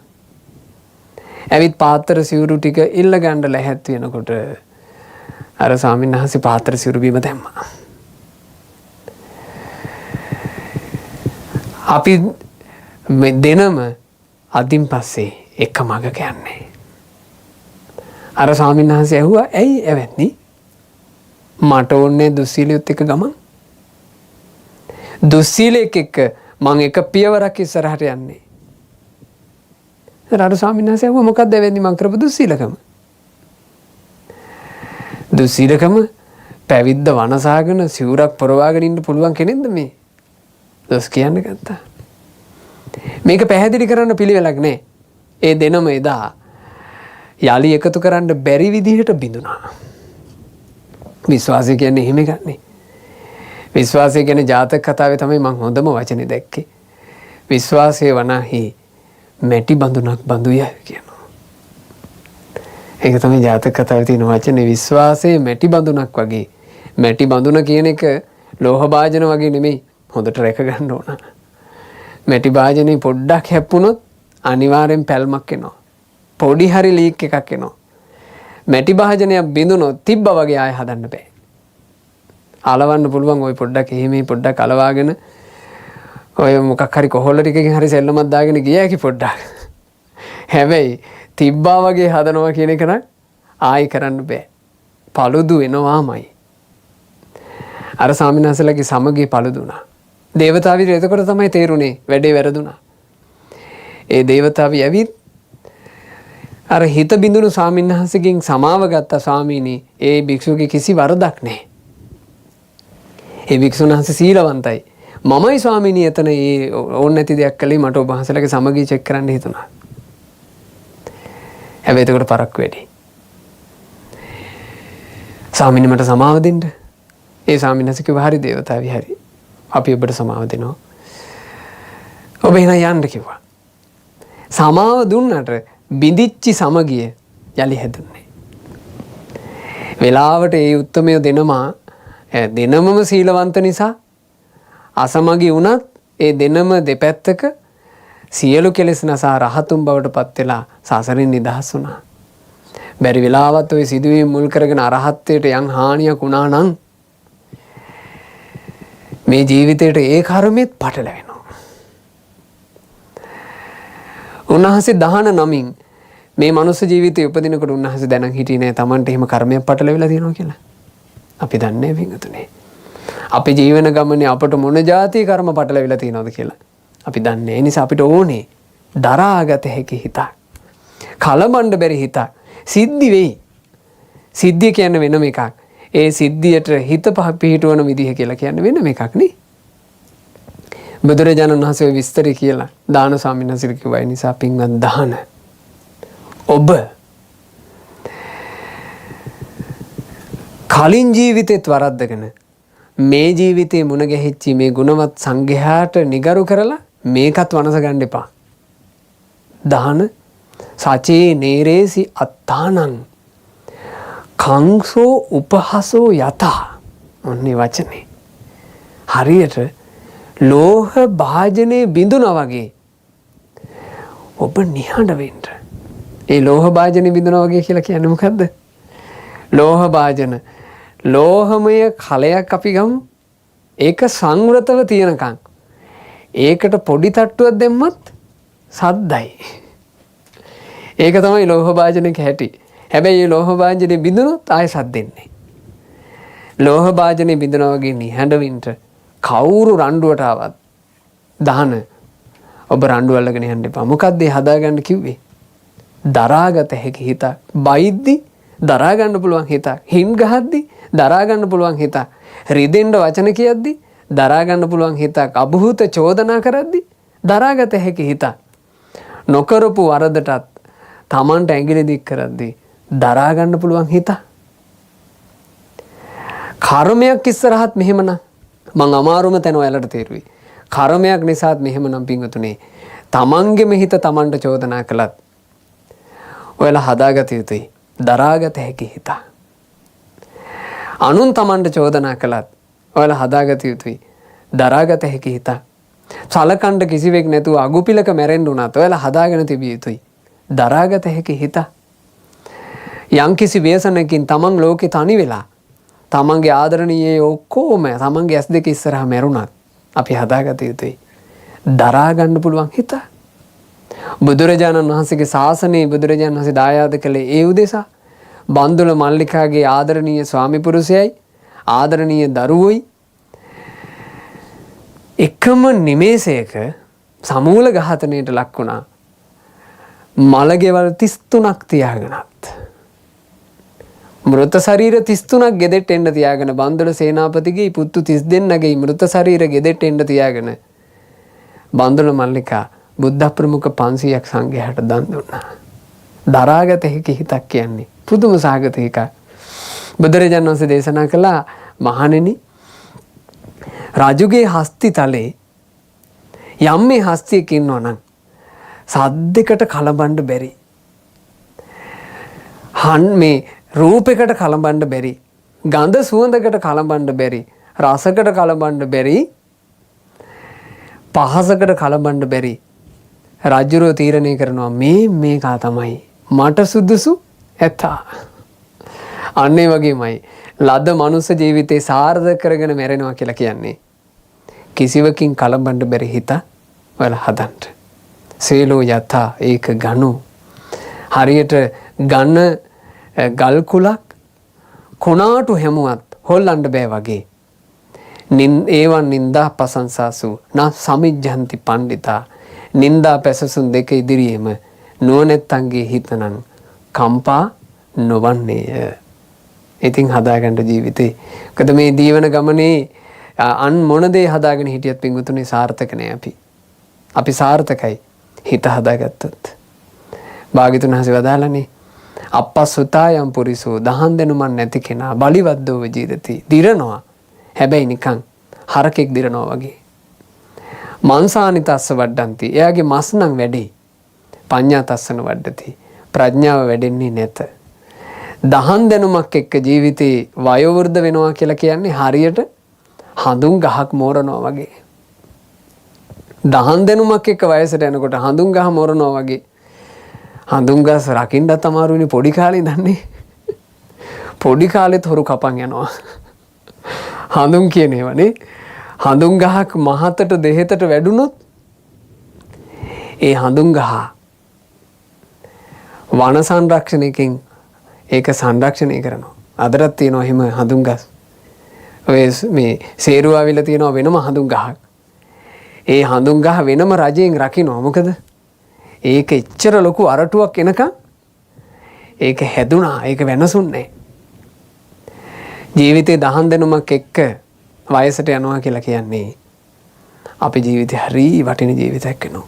ඇවිත් පාත්‍ර සිවුරු ටික ඉල්ල ගන්න ලැහැත් වෙනකොට අර ස්වාමීන් වහන්සේ පාත්‍ර සිවුරු බිම දැම්මා. අපි දෙනම අදින් පස්සේ එක මගක යන්නේ. අර ස්වාමීන් වහන්සේ ඇහුවා ඇයි එවත්නි මට ඕනේ දුස්සීලියොත් එක ගමන්. දුස්සීලෙක් එක්ක මං එක පියවරක් ඉස්සරහට යන්නේ. අර ස්වාමීන් වහන්සේ ඇහුවා මොකක්ද එවත්නි මං කරපු දුස්සීලකම? දුස්සීලකම පැවිද්ද වනසාගෙන සිවුරක් පොරවාගෙන ඉන්න පුළුවන් කෙනෙක්ද මේ? දොස් කියන්න ගත්තා. මේක පැහැදිලි කරන්න පිළිවෙලක් නෑ. ඒ දෙනම එදා යලි එකතු කරන්න බැරි විදිහට බිඳුනා. විශ්වාසය කියන්නේ එහෙම එකක් නේ. විශ්වාසය කියන්නේ ජාතක කතාවේ තමයි මම හොඳම වචනේ දැක්කේ. විශ්වාසය වනාහි මැටි බඳුනක් බඳුය කියනවා. ඒක තමයි ජාතක කතාවේ තියෙන වචනේ. විශ්වාසයේ මැටි බඳුනක් වගේ. මැටි බඳුන කියන එක ලෝහ භාජන වගේ නෙමෙයි. හොඳට රැක ගන්න ඕන. මැටි භාජනේ පොඩ්ඩක් හැප්පුණොත් අනිවාර්යෙන් පැල්මක් එනවා. පොඩි හරි ලීක් එකක් එනවා. මැටි භාජනයක් බිඳුනොත් තිබ්බා වගේ ආය හදන්න බෑ. අලවන්න පුළුවන් ওই පොඩ්ඩක් එහෙම පොඩ්ඩක් අලවාගෙන ඔය මොකක් හරි කොහොල්ල ටිකකින් හරි සෙල්ලමක් දාගෙන ගියා කි පොඩ්ඩක්. හැබැයි තිබ්බා වගේ හදනවා කියන එක නම් ආයි කරන්න බෑ. paludu වෙනවාමයි. අර ස්වාමීන් වහන්සේලාගේ සමගිය paluduනා. දේවතාවිට එතකොට තමයි තේරුනේ වැඩේ වැරදුනා. ඒ දේවතාවි ඇවිත් අර හිත බිඳුණු ස්වාමීන් වහන්සේගෙන් සමාව ගත්ත ස්වාමීනි ඒ භික්ෂුවගේ කිසි වරදක් නැහැ. ඒ භික්ෂුන් වහන්සේ සීලවන්තයි. මමයි ස්වාමීනි එතන ඒ ඕන නැති දෙයක් කළේ මට ඔබ වහන්සේලාගේ සමගිය චෙක් කරන්න හිතුණා. හැබැයි එතකොට පරක්කු වැඩි. ස්වාමීනි මට සමාව දෙන්න. ඒ ස්වාමීන් වහන්සේ කිව්වා හරි දේවතාවි හරි. අපි ඔබට සමාව දෙනවා. ඔබ එන යන්න කිව්වා. සමාව දුන්නට බිඳිච්චි සමගිය යලි හැදුන්නේ. වෙලාවට ඒ උත්තමය දෙනමම සීලවන්ත නිසා අසමගි වුණත් ඒ දෙනම දෙපැත්තක සියලු කෙලෙස් නසා රහතුන් බවට පත් වෙලා සසරින් නිදහස් වුණා. බැරි වෙලාවත් ওই සිදුවීම් මුල් කරගෙන අරහත්ත්වයට යම් හානියක් වුණා නම් මේ ජීවිතේට ඒ කර්මෙත් පටලැවෙනවා. උන්වහන්සේ 19 මේ මනුස්ස ජීවිතේ උපදිනකොට උන්වහන්සේ දැනන් හිටියේ නෑ Tamanට එහෙම කර්මයක් පටලැවිලා තියෙනවා කියලා. අපි දන්නේ නැහැ පින්වතුනි. අපේ ජීවන ගමනේ අපට මොන જાති කර්ම පටලැවිලා තියෙනවද කියලා. අපි දන්නේ නැහැ. ඒ නිසා අපිට ඕනේ දරාගත හැකි හිතක්. කලබන්න බැරි හිතක්. සිද්ධි වෙයි. සිද්ධිය කියන්නේ වෙනම එකක්. ඒ සිද්ධියට හිත පිහිටවන විදිහ කියලා කියන්නේ වෙනම එකක් නේ. බුදුරජාණන් වහන්සේ විස්තර කියලා දාන ස්වාමීන් වහන්සේ කිව්වා. ඒ නිසා පින්වත් දාන ඔබ කලින් ජීවිතේත් වරද්දගෙන මේ ජීවිතේ මුණ ගැහිච්ච මේ ගුණවත් සංඝයාට නිගරු කරලා මේකත් වනස ගන්න එපා. දාන සචේ නේරේසි අත්තානං කංසෝ උපහසෝ යතා. ඔන්නේ වචනේ. හරියට ලෝහ භාජනේ බිඳුනා වගේ ඔබ නිහඬ වෙන්න. ඒ ලෝහ භාජනේ බිඳුනා වගේ කියලා කියන්නේ මොකද්ද? ලෝහ භාජන ලෝහමය කලයක් අපි ගමු. ඒක සංවෘතව තියෙනකන් ඒකට පොඩි තට්ටුවක් දැම්මත් සද්දයි. ඒක තමයි ලෝහ භාජනයක හැටි. හැබැයි මේ ලෝහ භාජනේ බිඳුනොත් ආයෙ සද්දෙන්නේ. ලෝහ භාජනේ බිඳුනා වගේ නිහඬ වෙන්න කවුරු රණ්ඩුවට ආවත් දාන ඔබ රණ්ඩු අල්ලගෙන යන්න එපා. මොකද්ද හදාගන්න කිව්වේ? දරාගත හැකි හිත බයිද්දි දරා ගන්න පුළුවන් හිතක්. හින් ගහද්දි දරා ගන්න පුළුවන් හිතක්. රිදෙන්න වචන කියද්දි දරා ගන්න පුළුවන් හිතක්. අභූත චෝදනා කරද්දි දරාගත හැකි හිතක්. නොකරපු වරදටත් Tamanට ඇඟිලි දික් කරද්දි දරා ගන්න පුළුවන් හිතක්. කර්මයක් ඉස්සරහත් මෙහෙමනම් මං අමාරුම තැන ඔයාලට තේරුයි. කර්මයක් නිසාත් මෙහෙමනම් පින්වතුනේ Tamanගෙම හිත Tamanට චෝදනා කළත් ඔයාලා හදාගත යුතුයි. දරාගත හැකි හිත. අනුන් Tamanට චෝදනා කළත් ඔයාලා හදාගත යුතුයි. දරාගත හැකි හිත. සලකන්න කිසිවෙක් නැතුව අගුපිලක මැරෙන්න උනත් ඔයාලා හදාගෙන තිබිය යුතුයි. දරාගත හැකි හිත. යම්කිසි ව්‍යසනකින් Taman ලෝකේ තනි වෙලා තමන්ගේ ආදරණීය ඔක්කොම තමන්ගේ ඇස් දෙක ඉස්සරහා මැරුණත් අපි හදාගත යුතුයි. දරා ගන්න පුළුවන් හිත. බුදුරජාණන් වහන්සේගේ ශාසනයේ බුදුරජාණන් වහන්සේ දායාද කළේ ඒ උදෙසා බන්දුල මල්ලිකාගේ ආදරණීය ස්වාමි පුරුෂයයි ආදරණීය දරුවෝයි එකම නිමේෂයක සමූල ඝාතනයට ලක් වුණා. මලගෙවල් 33ක් තියාගෙනත් මෘත ශරීර 33ක් ගෙදෙට්ට එන්න තියාගෙන බන්දුල සේනාපතිගේ පුත්තු 32ගේ මෘත ශරීර ගෙදෙට්ට එන්න තියාගෙන බන්දුල මල්ලිකා බුද්ධ ප්‍රමුඛ 500ක් සංඝයාට දන් දුන්නා. දරාගත හැකි හිතක් කියන්නේ පුදුම සාගත එකක්. බුදුරජාණන් වහන්සේ දේශනා කළා මහණෙනි රජුගේ හස්ති තලේ යම් මේ හස්තියක ඉන්නවා නම් සද්දයකට කලබන්න බැරි. මේ රූපයකට කලබන්න බැරි. ගඳ සුවඳකට කලබන්න බැරි. රසකට කලබන්න බැරි. පහසකට කලබන්න බැරි. රජුරෝ තීරණය කරනවා මේකා තමයි මට සුදුසු ඇතා. අන්න ඒ වගේමයි ලද මනුස්ස ජීවිතේ සාර්ථක කරගෙන මැරෙනවා කියලා කියන්නේ. කිසිවකින් කලබන්න බැරි හිත ඔයාලා හදන්න. සීලෝ යතා ඒක ගනු. හරියට ගන්න ගල් කුලක් කොනාටු හැමුවත් හොල්ලන්න බෑ වගේ. ඒවන් නින්දා පසංසාසු නා සමිජ්ජන්ති පණ්ඩිතා. නින්දා පැසසුන් දෙක ඉදිරියේම නුවණැත්තන්ගේ හිතනම් කම්පා නොවන්නේය. ඉතින් හදාගන්න ජීවිතේ. මොකද මේ දීවන ගමනේ අන් මොන දේ හදාගෙන හිටියත් පින්වතුනි සාර්ථක නෑ අපි. අපි සාර්ථකයි හිත හදාගත්තොත්. භාග්‍යතුන් හසේ වදාළනේ අපස්සුතායම් පුරිසෝ දහන් දෙනුමන් නැති කෙනා බලිවද්දෝව ජීරති. දිරනවා. හැබැයි නිකන් හරකෙක් දිරනවා වගේ. මන්සානි තස්ස වඩ්ඩන්ති. එයාගේ මස් නම් වැඩි. පඤ්ඤා තස්සන වඩ්ඩති. ප්‍රඥාව වැඩෙන්නේ නැත. දහන් දෙනුමක් එක්ක ජීවිතේ වයෝවෘද්ධ වෙනවා කියලා කියන්නේ හරියට හඳුන් ගහක් මෝරනවා වගේ. දහන් දෙනුමක් එක්ක වයසට යනකොට හඳුන් ගහ මෝරනවා වගේ. හඳුන් ගස් රකින්නත් අමාරුනේ පොඩි කාලේ දන්නේ. පොඩි කාලෙත් හොරු කපන් යනවා. හඳුන් කියන ඒවානේ. හඳුන් ගහක් මහතට දෙහෙතට වැඩුණොත් ඒ හඳුන් ගහ වන සංරක්ෂණයකින් ඒක සංරක්ෂණය කරනවා. අදටත් තියෙනවා එහෙම හඳුන් ගස්. ඔය මේ සේරුවාවිල තියෙනවා වෙනම හඳුන් ගහක්. ඒ හඳුන් ගහ වෙනම රජයෙන් රකින්නවා. මොකද ඒක එච්චර ලොකු අරටුවක් එනකම් ඒක හැදුනා. ඒක වෙනසුන්නේ. ජීවිතේ දහන් දෙනුමක් එක්ක වයසට යනවා කියලා කියන්නේ අපේ ජීවිතේ හරි වටින ජීවිතයක් වෙනවා.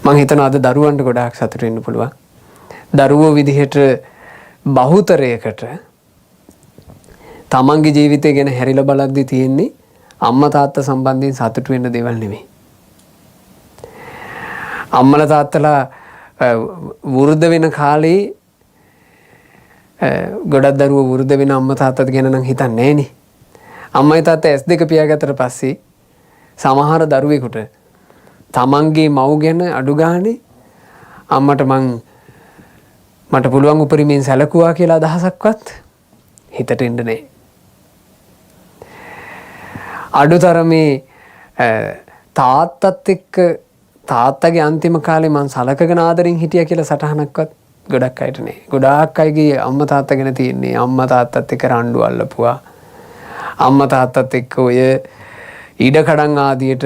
මම හිතනවා අද දරුවන්ට ගොඩාක් සතුට වෙන්න පුළුවන්. දරුවෝ විදිහට බහුතරයකට තමන්ගේ ජීවිතය ගැන හැරිලා බලද්දි තියෙන්නේ අම්මා තාත්තා සම්බන්ධයෙන් සතුට වෙන්න දේවල් නෙමෙයි. අම්මලා තාත්තලා වෘද්ධ වෙන කාලේ ගොඩක් දරුවෝ වෘද්ධ වෙන අම්මා තාත්තා ගැන නම් හිතන්නේ නැහනේ. අම්මයි තාත්තා S2 පියාගත්තට පස්සේ සමහර දරුවෙකුට තමන්ගේ මව් ගැන අඩු ගානේ මට පුළුවන් උපරිමයෙන් සැලකුවා කියලා අදහසක්වත් හිතට එන්නේ නැහැ. අඩුතරමේ තාත්තත් එක්ක තාත්තගේ අන්තිම කාලේ මං සලකගෙන ආදරෙන් හිටියා කියලා සටහනක්වත් ගොඩක් අයට නැහැ. ගොඩාක් අයගේ අම්මා තාත්තා ගැන තියෙන්නේ අම්මා තාත්තත් එක්ක රණ්ඩු අල්ලපුවා. අම්මා තාත්තත් එක්ක ඔය ඉඩකඩම් ආදියට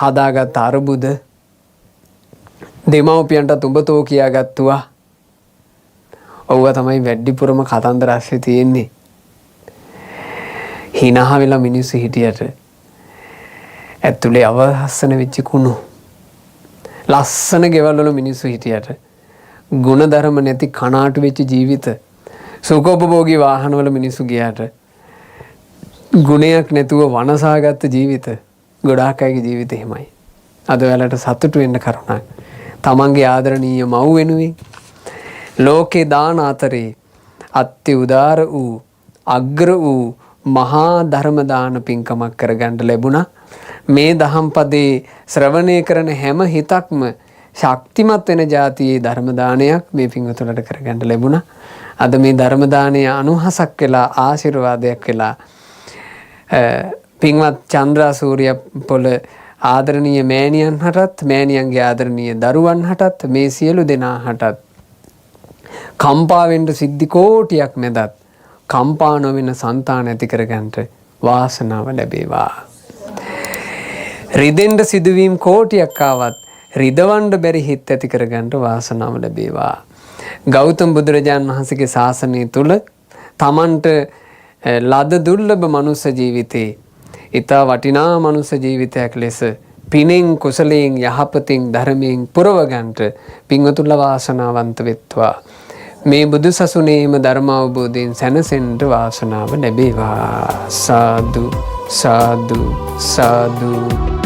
හදාගත් අරුබුද දෙමව්පියන්ට උඹතෝ කියාගත්තුවා. ඔව්ව තමයි වැඩිපුරම කතන්දර ඇස්සේ තියෙන්නේ. හිනහ වෙලා මිනිස්සු හිටියට ඇතුලේ අවහස්සන වෙච්ච කුණු. ලස්සන ගෙවල් වල මිනිස්සු හිටියට ගුණධර්ම නැති කනාටු වෙච්ච ජීවිත. සුඛෝපභෝගී වාහන වල මිනිස්සු ගියාට ගුණයක් නැතුව වනසාගත්ත ජීවිත. ගොඩාක් අයගේ ජීවිත එහෙමයි. අද ඔයාලට සතුටු වෙන්න කරුණක්. තමන්ගේ ආදරණීය මව් වෙනුවෙන් ලෝකේ දාන අතරේ අත්‍ය උදාර වූ අග්‍ර වූ මහා ධර්ම දාන පින්කමක් කරගන්න ලැබුණා. මේ දහම් පදේ ශ්‍රවණය කරන හැම හිතක්ම ශක්තිමත් වෙන જાතියේ ධර්ම දානයක් මේ පින්වතුන්ට කරගන්න ලැබුණා. අද මේ ධර්ම දානය අනුහසක් වෙලා ආශිර්වාදයක් වෙලා පින්වත් චන්ද්‍රා සූර්ය පොළ ආදරණීය මෑණියන් හටත් මෑණියන්ගේ ආදරණීය දරුවන් හටත් මේ සියලු දෙනා හටත් කම්පා වෙන්න සිද්ධි කෝටියක් මැදත් කම්පා නොවන సంతාන ඇති කරගන්නට වාසනාව ලැබේවා. රිදෙන්න සිදුවීම් කෝටියක් ආවත් රිදවන්න බැරි හිත ඇති කරගන්නට වාසනාව ලැබේවා. ගෞතම බුදුරජාණන් වහන්සේගේ ශාසනය තුල තමන්ට ලද දුර්ලභ මනුෂ්‍ය ජීවිතේ ඊතා වටිනා මනුෂ්‍ය ජීවිතයක් ලෙස පිනෙන් කුසලයෙන් යහපතින් ධර්මයෙන් පුරව ගන්නට පින්වතුන්ල වාසනාවන්ත වෙත්වා. මේ බුදු සසුනේම ධර්ම අවබෝධයෙන් සැනසෙන්න වාසනාව ලැබේවා. සාදු සාදු සාදු.